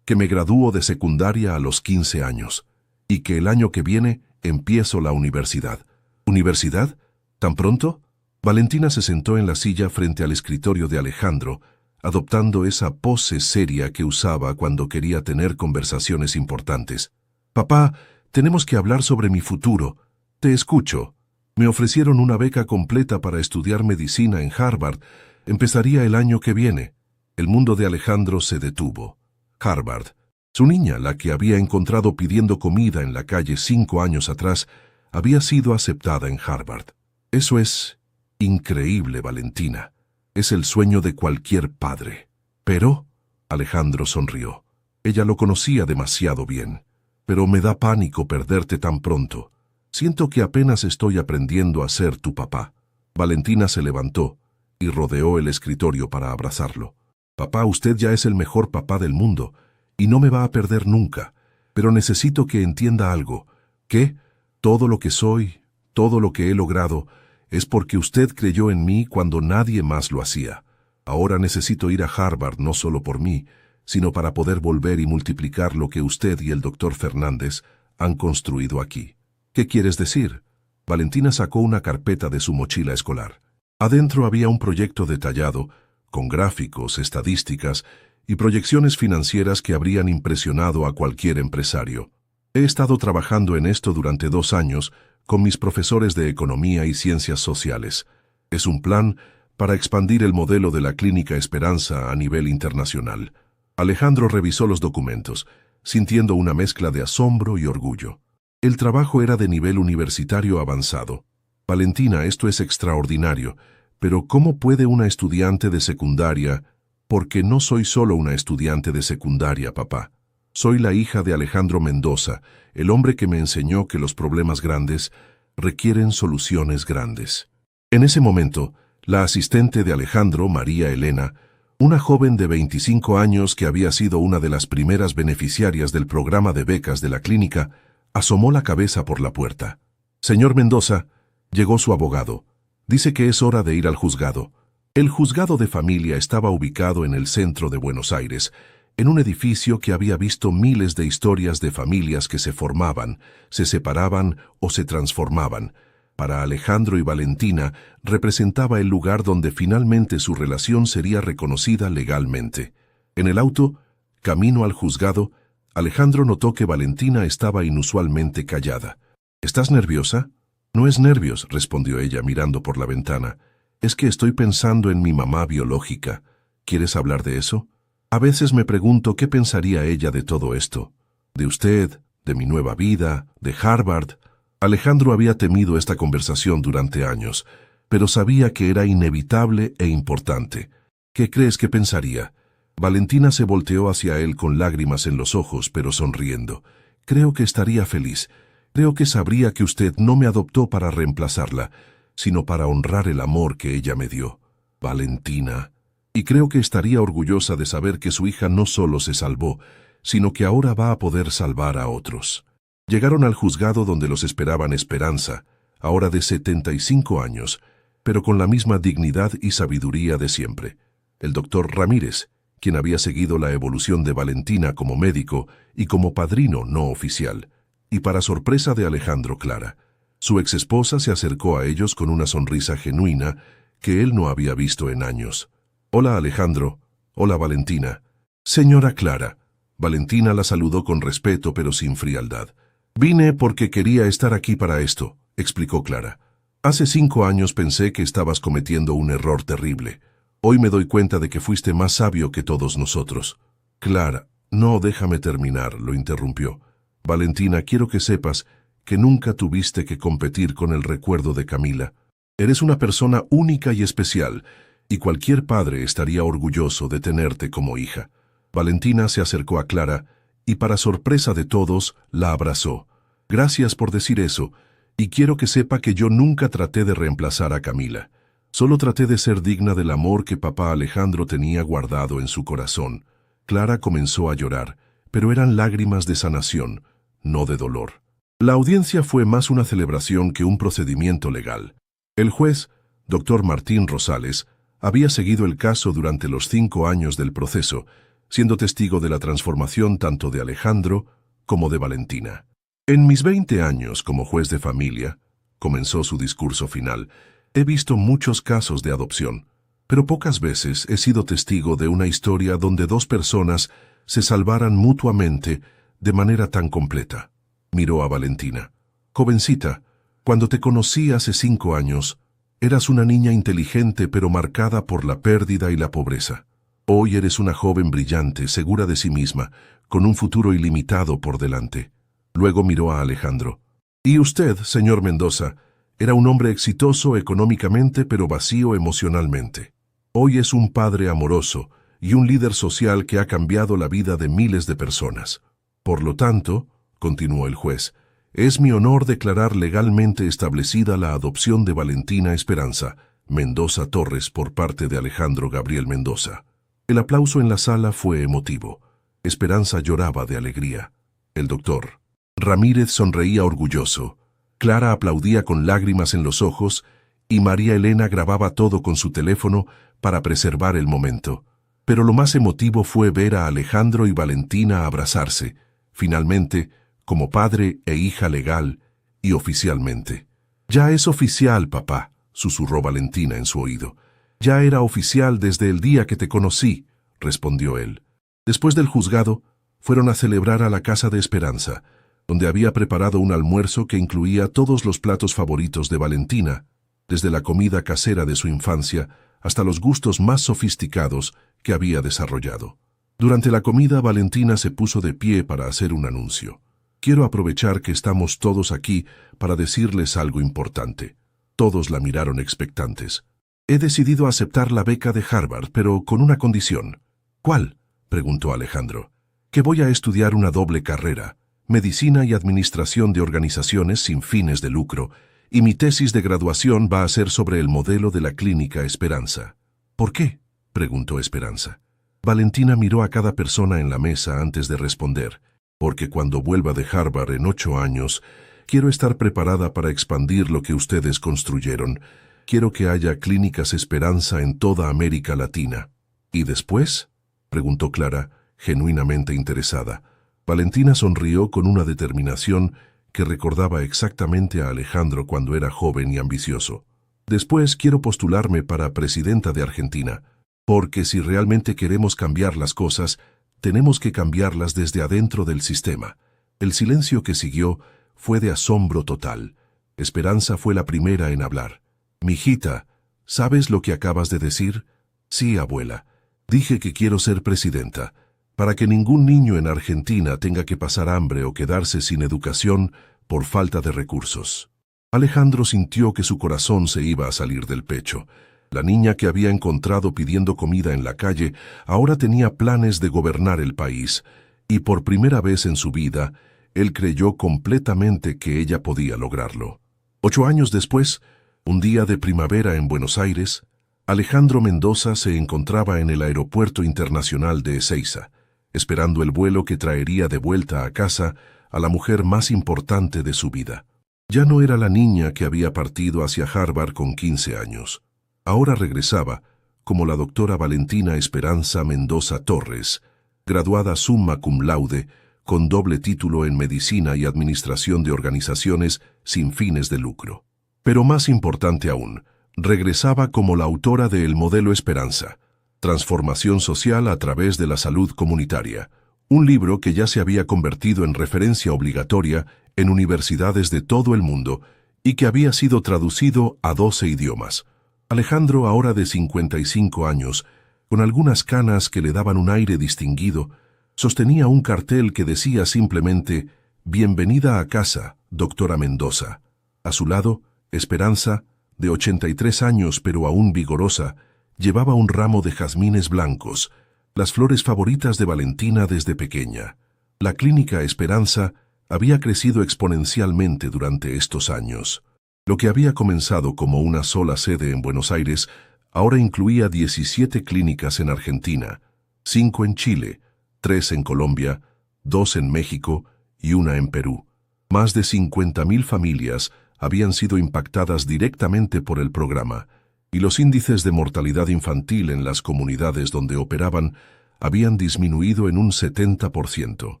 me gradúo de secundaria a los 15 años. Y que el año que viene empiezo la universidad. ¿Universidad? ¿Tan pronto? Valentina se sentó en la silla frente al escritorio de Alejandro, adoptando esa pose seria que usaba cuando quería tener conversaciones importantes. «Papá, tenemos que hablar sobre mi futuro. Te escucho. Me ofrecieron una beca completa para estudiar medicina en Harvard. Empezaría el año que viene». El mundo de Alejandro se detuvo. Harvard. Su niña, la que había encontrado pidiendo comida en la calle 5 años atrás, había sido aceptada en Harvard. Eso es increíble, Valentina. Es el sueño de cualquier padre. Pero, Alejandro sonrió. Ella lo conocía demasiado bien. «Pero me da pánico perderte tan pronto. Siento que apenas estoy aprendiendo a ser tu papá». Valentina se levantó y rodeó el escritorio para abrazarlo. «Papá, usted ya es el mejor papá del mundo. Y no me va a perder nunca, pero necesito que entienda algo, que todo lo que soy, todo lo que he logrado, es porque usted creyó en mí cuando nadie más lo hacía. Ahora necesito ir a Harvard no solo por mí, sino para poder volver y multiplicar lo que usted y el doctor Fernández han construido aquí». «¿Qué quieres decir?». Valentina sacó una carpeta de su mochila escolar. Adentro había un proyecto detallado, con gráficos, estadísticas y proyecciones financieras que habrían impresionado a cualquier empresario. «He estado trabajando en esto durante 2 años con mis profesores de Economía y Ciencias Sociales. Es un plan para expandir el modelo de la Clínica Esperanza a nivel internacional». Alejandro revisó los documentos, sintiendo una mezcla de asombro y orgullo. El trabajo era de nivel universitario avanzado. «Valentina, esto es extraordinario, pero ¿cómo puede una estudiante de secundaria...?» «Porque no soy solo una estudiante de secundaria, papá. Soy la hija de Alejandro Mendoza, el hombre que me enseñó que los problemas grandes requieren soluciones grandes». En ese momento, la asistente de Alejandro, María Elena, una joven de 25 años que había sido una de las primeras beneficiarias del programa de becas de la clínica, asomó la cabeza por la puerta. «Señor Mendoza», llegó su abogado. «Dice que es hora de ir al juzgado». El juzgado de familia estaba ubicado en el centro de Buenos Aires, en un edificio que había visto miles de historias de familias que se formaban, se separaban o se transformaban. Para Alejandro y Valentina representaba el lugar donde finalmente su relación sería reconocida legalmente. En el auto, camino al juzgado, Alejandro notó que Valentina estaba inusualmente callada. «¿Estás nerviosa?». «No es nervios», respondió ella mirando por la ventana. «Es que estoy pensando en mi mamá biológica. ¿Quieres hablar de eso? A veces me pregunto qué pensaría ella de todo esto. De usted, de mi nueva vida, de Harvard». Alejandro había temido esta conversación durante años, pero sabía que era inevitable e importante. «¿Qué crees que pensaría?». Valentina se volteó hacia él con lágrimas en los ojos, pero sonriendo. «Creo que estaría feliz. Creo que sabría que usted no me adoptó para reemplazarla, sino para honrar el amor que ella me dio». «Valentina». «Y creo que estaría orgullosa de saber que su hija no solo se salvó, sino que ahora va a poder salvar a otros». Llegaron al juzgado donde los esperaban Esperanza, ahora de 75 años, pero con la misma dignidad y sabiduría de siempre. El doctor Ramírez, quien había seguido la evolución de Valentina como médico y como padrino no oficial, y para sorpresa de Alejandro, Clara. Su exesposa se acercó a ellos con una sonrisa genuina que él no había visto en años. «Hola, Alejandro. Hola, Valentina». «Señora Clara». Valentina la saludó con respeto pero sin frialdad. «Vine porque quería estar aquí para esto», explicó Clara. «Hace 5 años pensé que estabas cometiendo un error terrible. Hoy me doy cuenta de que fuiste más sabio que todos nosotros». «Clara, no, déjame terminar», lo interrumpió. «Valentina, quiero que sepas que nunca tuviste que competir con el recuerdo de Camila. Eres una persona única y especial, y cualquier padre estaría orgulloso de tenerte como hija». Valentina se acercó a Clara y, para sorpresa de todos, la abrazó. «Gracias por decir eso, y quiero que sepa que yo nunca traté de reemplazar a Camila. Solo traté de ser digna del amor que papá Alejandro tenía guardado en su corazón». Clara comenzó a llorar, pero eran lágrimas de sanación, no de dolor. La audiencia fue más una celebración que un procedimiento legal. El juez, doctor Martín Rosales, había seguido el caso durante los 5 años del proceso, siendo testigo de la transformación tanto de Alejandro como de Valentina. «En mis 20 años como juez de familia», comenzó su discurso final, «he visto muchos casos de adopción, pero pocas veces he sido testigo de una historia donde 2 personas se salvaran mutuamente de manera tan completa». Miró a Valentina. «Jovencita, cuando te conocí hace 5 años, eras una niña inteligente pero marcada por la pérdida y la pobreza. Hoy eres una joven brillante, segura de sí misma, con un futuro ilimitado por delante». Luego miró a Alejandro. «Y usted, señor Mendoza, era un hombre exitoso económicamente pero vacío emocionalmente. Hoy es un padre amoroso y un líder social que ha cambiado la vida de miles de personas. Por lo tanto», continuó el juez, «es mi honor declarar legalmente establecida la adopción de Valentina Esperanza Mendoza Torres por parte de Alejandro Gabriel Mendoza». El aplauso en la sala fue emotivo. Esperanza lloraba de alegría. El doctor Ramírez sonreía orgulloso. Clara aplaudía con lágrimas en los ojos y María Elena grababa todo con su teléfono para preservar el momento. Pero lo más emotivo fue ver a Alejandro y Valentina abrazarse, finalmente, como padre e hija legal y oficialmente. «Ya es oficial, papá», susurró Valentina en su oído. «Ya era oficial desde el día que te conocí», respondió él. Después del juzgado, fueron a celebrar a la casa de Esperanza, donde había preparado un almuerzo que incluía todos los platos favoritos de Valentina, desde la comida casera de su infancia hasta los gustos más sofisticados que había desarrollado. Durante la comida, Valentina se puso de pie para hacer un anuncio. «Quiero aprovechar que estamos todos aquí para decirles algo importante». Todos la miraron expectantes. «He decidido aceptar la beca de Harvard, pero con una condición». «¿Cuál?», preguntó Alejandro. «Que voy a estudiar una doble carrera, medicina y administración de organizaciones sin fines de lucro, y mi tesis de graduación va a ser sobre el modelo de la clínica Esperanza». «¿Por qué?», preguntó Esperanza. Valentina miró a cada persona en la mesa antes de responder. «Porque cuando vuelva de Harvard en 8 años, quiero estar preparada para expandir lo que ustedes construyeron. Quiero que haya clínicas Esperanza en toda América Latina». «¿Y después?», preguntó Clara, genuinamente interesada. Valentina sonrió con una determinación que recordaba exactamente a Alejandro cuando era joven y ambicioso. «Después quiero postularme para presidenta de Argentina, porque si realmente queremos cambiar las cosas, tenemos que cambiarlas desde adentro del sistema». El silencio que siguió fue de asombro total. Esperanza fue la primera en hablar. «Mijita, ¿sabes lo que acabas de decir?». «Sí, abuela. Dije que quiero ser presidenta, para que ningún niño en Argentina tenga que pasar hambre o quedarse sin educación por falta de recursos». Alejandro sintió que su corazón se iba a salir del pecho. La niña que había encontrado pidiendo comida en la calle ahora tenía planes de gobernar el país, y por primera vez en su vida, él creyó completamente que ella podía lograrlo. 8 años después, un día de primavera en Buenos Aires, Alejandro Mendoza se encontraba en el Aeropuerto Internacional de Ezeiza, esperando el vuelo que traería de vuelta a casa a la mujer más importante de su vida. Ya no era la niña que había partido hacia Harvard con 15 años. Ahora regresaba, como la doctora Valentina Esperanza Mendoza Torres, graduada summa cum laude, con doble título en Medicina y Administración de Organizaciones sin fines de lucro. Pero más importante aún, regresaba como la autora de El Modelo Esperanza, Transformación Social a través de la Salud Comunitaria, un libro que ya se había convertido en referencia obligatoria en universidades de todo el mundo y que había sido traducido a 12 idiomas. Alejandro, ahora de 55 años, con algunas canas que le daban un aire distinguido, sostenía un cartel que decía simplemente «Bienvenida a casa, doctora Mendoza». A su lado, Esperanza, de 83 años pero aún vigorosa, llevaba un ramo de jazmines blancos, las flores favoritas de Valentina desde pequeña. La clínica Esperanza había crecido exponencialmente durante estos años. Lo que había comenzado como una sola sede en Buenos Aires, ahora incluía 17 clínicas en Argentina, 5 en Chile, 3 en Colombia, 2 en México y 1 en Perú. Más de 50.000 familias habían sido impactadas directamente por el programa, y los índices de mortalidad infantil en las comunidades donde operaban habían disminuido en un 70%.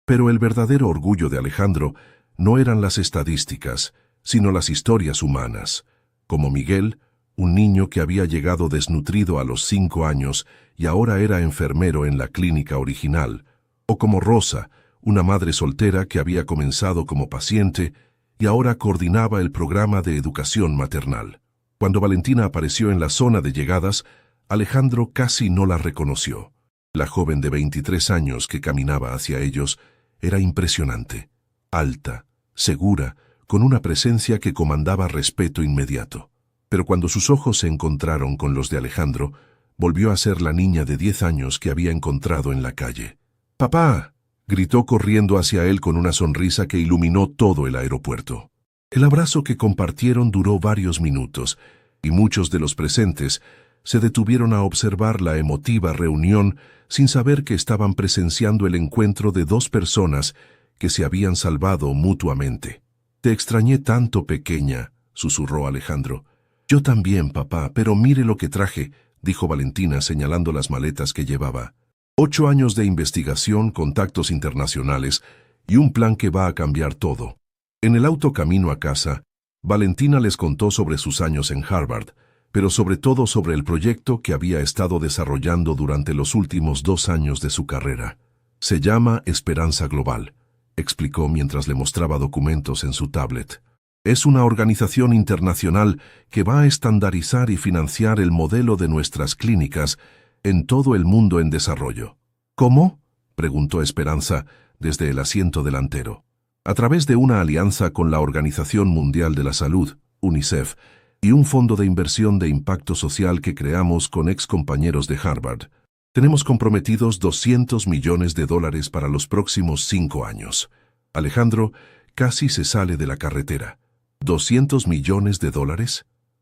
Pero el verdadero orgullo de Alejandro no eran las estadísticas, sino las historias humanas, como Miguel, un niño que había llegado desnutrido a los 5 años y ahora era enfermero en la clínica original, o como Rosa, una madre soltera que había comenzado como paciente y ahora coordinaba el programa de educación maternal. Cuando Valentina apareció en la zona de llegadas, Alejandro casi no la reconoció. La joven de 23 años que caminaba hacia ellos era impresionante, alta, segura, con una presencia que comandaba respeto inmediato. Pero cuando sus ojos se encontraron con los de Alejandro, volvió a ser la niña de 10 años que había encontrado en la calle. «¡Papá!», gritó corriendo hacia él con una sonrisa que iluminó todo el aeropuerto. El abrazo que compartieron duró varios minutos, y muchos de los presentes se detuvieron a observar la emotiva reunión sin saber que estaban presenciando el encuentro de dos personas que se habían salvado mutuamente. «Te extrañé tanto, pequeña», susurró Alejandro. «Yo también, papá, pero mire lo que traje», dijo Valentina señalando las maletas que llevaba. 8 años de investigación, contactos internacionales y un plan que va a cambiar todo. En el auto camino a casa, Valentina les contó sobre sus años en Harvard, pero sobre todo sobre el proyecto que había estado desarrollando durante los últimos 2 años de su carrera. «Se llama Esperanza Global», explicó mientras le mostraba documentos en su tablet. «Es una organización internacional que va a estandarizar y financiar el modelo de nuestras clínicas en todo el mundo en desarrollo». «¿Cómo?», preguntó Esperanza desde el asiento delantero. «A través de una alianza con la Organización Mundial de la Salud, UNICEF, y un fondo de inversión de impacto social que creamos con excompañeros de Harvard. Tenemos comprometidos $200 millones para los próximos 5 años. Alejandro casi se sale de la carretera. ¿$200 millones?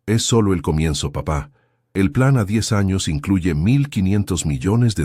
Es solo el comienzo, papá. El plan a 10 años incluye $1.500 millones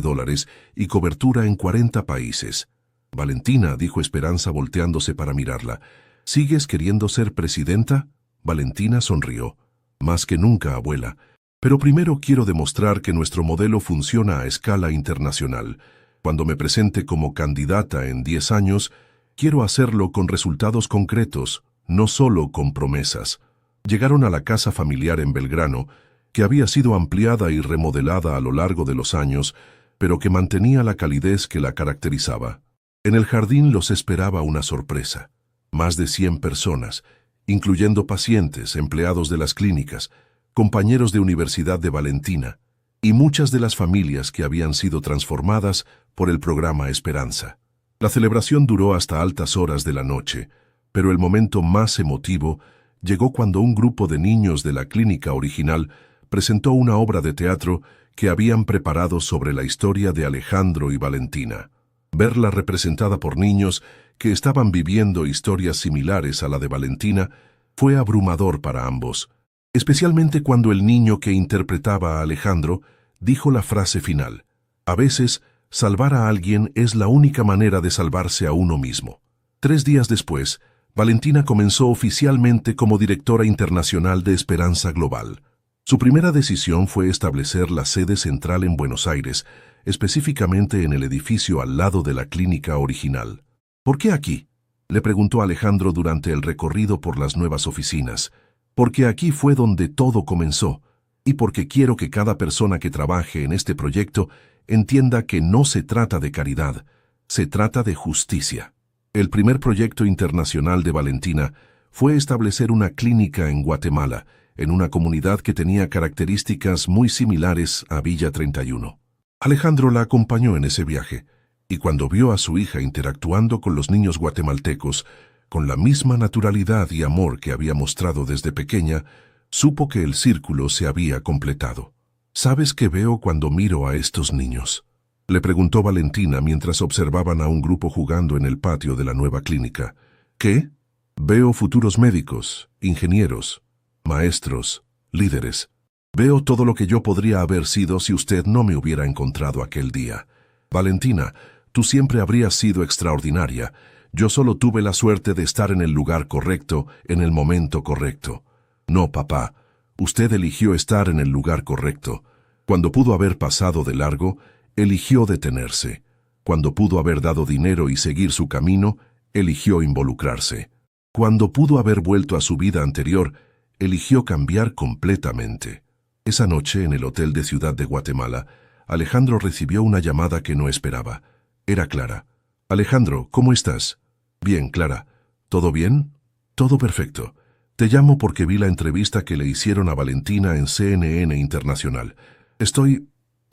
y cobertura en 40 países. «Valentina», dijo Esperanza volteándose para mirarla, «¿sigues queriendo ser presidenta?». Valentina sonrió. «Más que nunca, abuela. Pero primero quiero demostrar que nuestro modelo funciona a escala internacional. Cuando me presente como candidata en 10 años, quiero hacerlo con resultados concretos, no solo con promesas». Llegaron a la casa familiar en Belgrano, que había sido ampliada y remodelada a lo largo de los años, pero que mantenía la calidez que la caracterizaba. En el jardín los esperaba una sorpresa. Más de 100 personas, incluyendo pacientes, empleados de las clínicas, compañeros de universidad de Valentina, y muchas de las familias que habían sido transformadas por el programa Esperanza. La celebración duró hasta altas horas de la noche, pero el momento más emotivo llegó cuando un grupo de niños de la clínica original presentó una obra de teatro que habían preparado sobre la historia de Alejandro y Valentina. Verla representada por niños que estaban viviendo historias similares a la de Valentina fue abrumador para ambos, especialmente cuando el niño que interpretaba a Alejandro dijo la frase final: «A veces, salvar a alguien es la única manera de salvarse a uno mismo». 3 días después, Valentina comenzó oficialmente como directora internacional de Esperanza Global. Su primera decisión fue establecer la sede central en Buenos Aires, específicamente en el edificio al lado de la clínica original. ¿Por qué aquí?, le preguntó Alejandro durante el recorrido por las nuevas oficinas. Porque aquí fue donde todo comenzó, y porque quiero que cada persona que trabaje en este proyecto entienda que no se trata de caridad, se trata de justicia. El primer proyecto internacional de Valentina fue establecer una clínica en Guatemala, en una comunidad que tenía características muy similares a Villa 31. Alejandro la acompañó en ese viaje, y cuando vio a su hija interactuando con los niños guatemaltecos, con la misma naturalidad y amor que había mostrado desde pequeña, supo que el círculo se había completado. ¿Sabes qué veo cuando miro a estos niños?, le preguntó Valentina mientras observaban a un grupo jugando en el patio de la nueva clínica. ¿Qué? Veo futuros médicos, ingenieros, maestros, líderes. Veo todo lo que yo podría haber sido si usted no me hubiera encontrado aquel día. Valentina, tú siempre habrías sido extraordinaria. Yo solo tuve la suerte de estar en el lugar correcto, en el momento correcto. No, papá, usted eligió estar en el lugar correcto. Cuando pudo haber pasado de largo, eligió detenerse. Cuando pudo haber dado dinero y seguir su camino, eligió involucrarse. Cuando pudo haber vuelto a su vida anterior, eligió cambiar completamente. Esa noche, en el hotel de Ciudad de Guatemala, Alejandro recibió una llamada que no esperaba. Era Clara. Alejandro, ¿cómo estás? Bien, Clara. ¿Todo bien? Todo perfecto. Te llamo porque vi la entrevista que le hicieron a Valentina en CNN Internacional.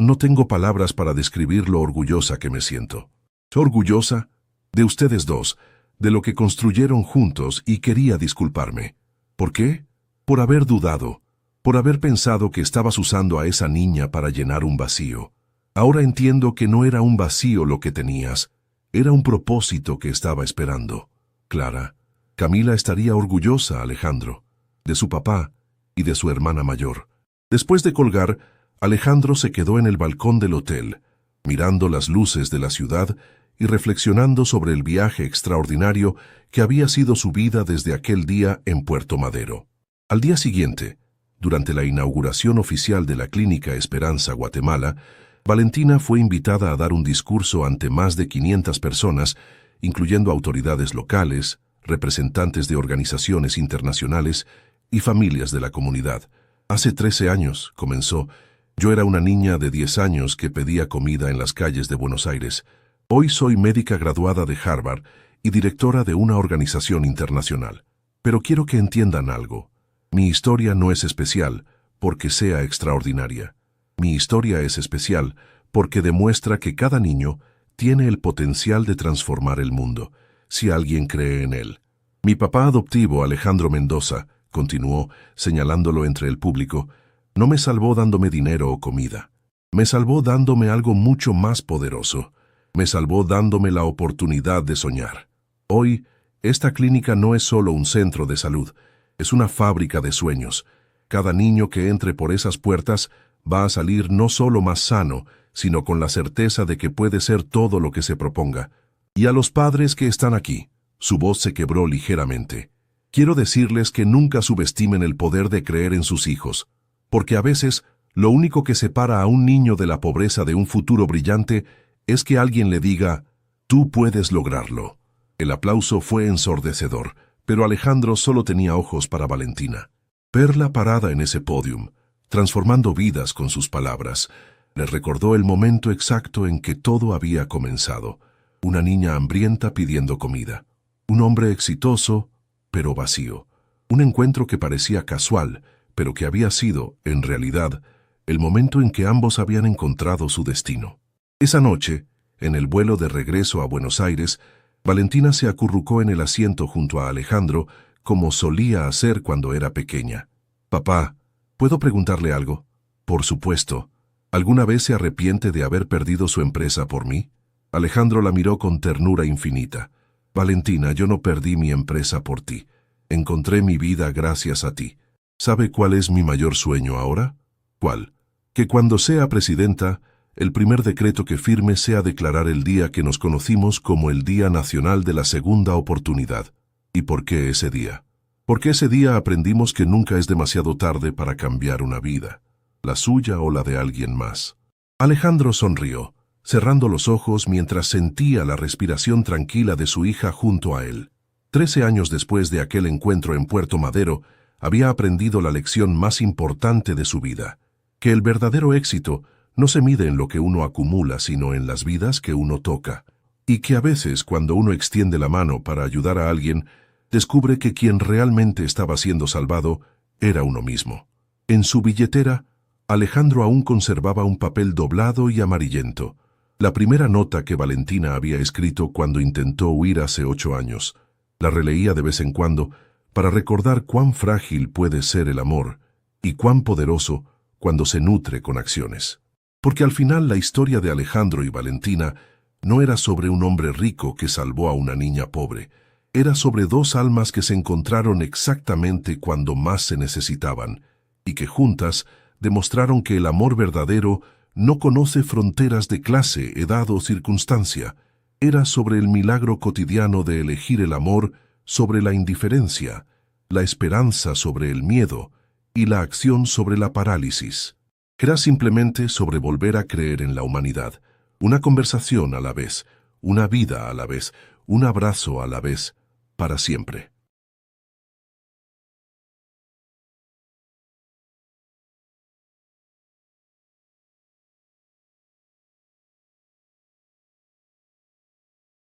No tengo palabras para describir lo orgullosa que me siento. ¿Orgullosa? De ustedes dos, de lo que construyeron juntos, y quería disculparme. ¿Por qué? Por haber dudado, por haber pensado que estabas usando a esa niña para llenar un vacío. Ahora entiendo que no era un vacío lo que tenías, era un propósito que estaba esperando. Clara, Camila estaría orgullosa, Alejandro, de su papá y de su hermana mayor. Después de colgar, Alejandro se quedó en el balcón del hotel, mirando las luces de la ciudad y reflexionando sobre el viaje extraordinario que había sido su vida desde aquel día en Puerto Madero. Al día siguiente, durante la inauguración oficial de la Clínica Esperanza Guatemala, Valentina fue invitada a dar un discurso ante más de 500 personas, incluyendo autoridades locales, representantes de organizaciones internacionales y familias de la comunidad. Hace 13 años, comenzó, yo era una niña de 10 años que pedía comida en las calles de Buenos Aires. Hoy soy médica graduada de Harvard y directora de una organización internacional. Pero quiero que entiendan algo. Mi historia no es especial porque sea extraordinaria. Mi historia es especial porque demuestra que cada niño tiene el potencial de transformar el mundo, si alguien cree en él. Mi papá adoptivo, Alejandro Mendoza, continuó, señalándolo entre el público, no me salvó dándome dinero o comida. Me salvó dándome algo mucho más poderoso. Me salvó dándome la oportunidad de soñar. Hoy, esta clínica no es solo un centro de salud, es una fábrica de sueños. Cada niño que entre por esas puertas va a salir no solo más sano, sino con la certeza de que puede ser todo lo que se proponga. Y a los padres que están aquí, su voz se quebró ligeramente. Quiero decirles que nunca subestimen el poder de creer en sus hijos, porque a veces lo único que separa a un niño de la pobreza de un futuro brillante es que alguien le diga, tú puedes lograrlo. El aplauso fue ensordecedor, pero Alejandro solo tenía ojos para Valentina. Verla parada en ese pódium, transformando vidas con sus palabras, le recordó el momento exacto en que todo había comenzado. Una niña hambrienta pidiendo comida. Un hombre exitoso, pero vacío. Un encuentro que parecía casual, pero que había sido, en realidad, el momento en que ambos habían encontrado su destino. Esa noche, en el vuelo de regreso a Buenos Aires, Valentina se acurrucó en el asiento junto a Alejandro, como solía hacer cuando era pequeña. Papá, ¿puedo preguntarle algo? Por supuesto. ¿Alguna vez se arrepiente de haber perdido su empresa por mí? Alejandro la miró con ternura infinita. Valentina, yo no perdí mi empresa por ti. Encontré mi vida gracias a ti. ¿Sabe cuál es mi mayor sueño ahora? ¿Cuál? Que cuando sea presidenta, el primer decreto que firme sea declarar el día que nos conocimos como el Día Nacional de la Segunda Oportunidad. ¿Y por qué ese día? Porque ese día aprendimos que nunca es demasiado tarde para cambiar una vida, la suya o la de alguien más. Alejandro sonrió, cerrando los ojos mientras sentía la respiración tranquila de su hija junto a él. 13 años después de aquel encuentro en Puerto Madero, había aprendido la lección más importante de su vida, que el verdadero éxito no se mide en lo que uno acumula, sino en las vidas que uno toca, y que a veces cuando uno extiende la mano para ayudar a alguien, descubre que quien realmente estaba siendo salvado era uno mismo. En su billetera, Alejandro aún conservaba un papel doblado y amarillento, la primera nota que Valentina había escrito cuando intentó huir hace 8 años. La releía de vez en cuando para recordar cuán frágil puede ser el amor y cuán poderoso cuando se nutre con acciones. Porque al final la historia de Alejandro y Valentina no era sobre un hombre rico que salvó a una niña pobre, era sobre dos almas que se encontraron exactamente cuando más se necesitaban, y que juntas demostraron que el amor verdadero no conoce fronteras de clase, edad o circunstancia. Era sobre el milagro cotidiano de elegir el amor sobre la indiferencia, la esperanza sobre el miedo y la acción sobre la parálisis. Era simplemente sobre volver a creer en la humanidad, una conversación a la vez, una vida a la vez, un abrazo a la vez, para siempre.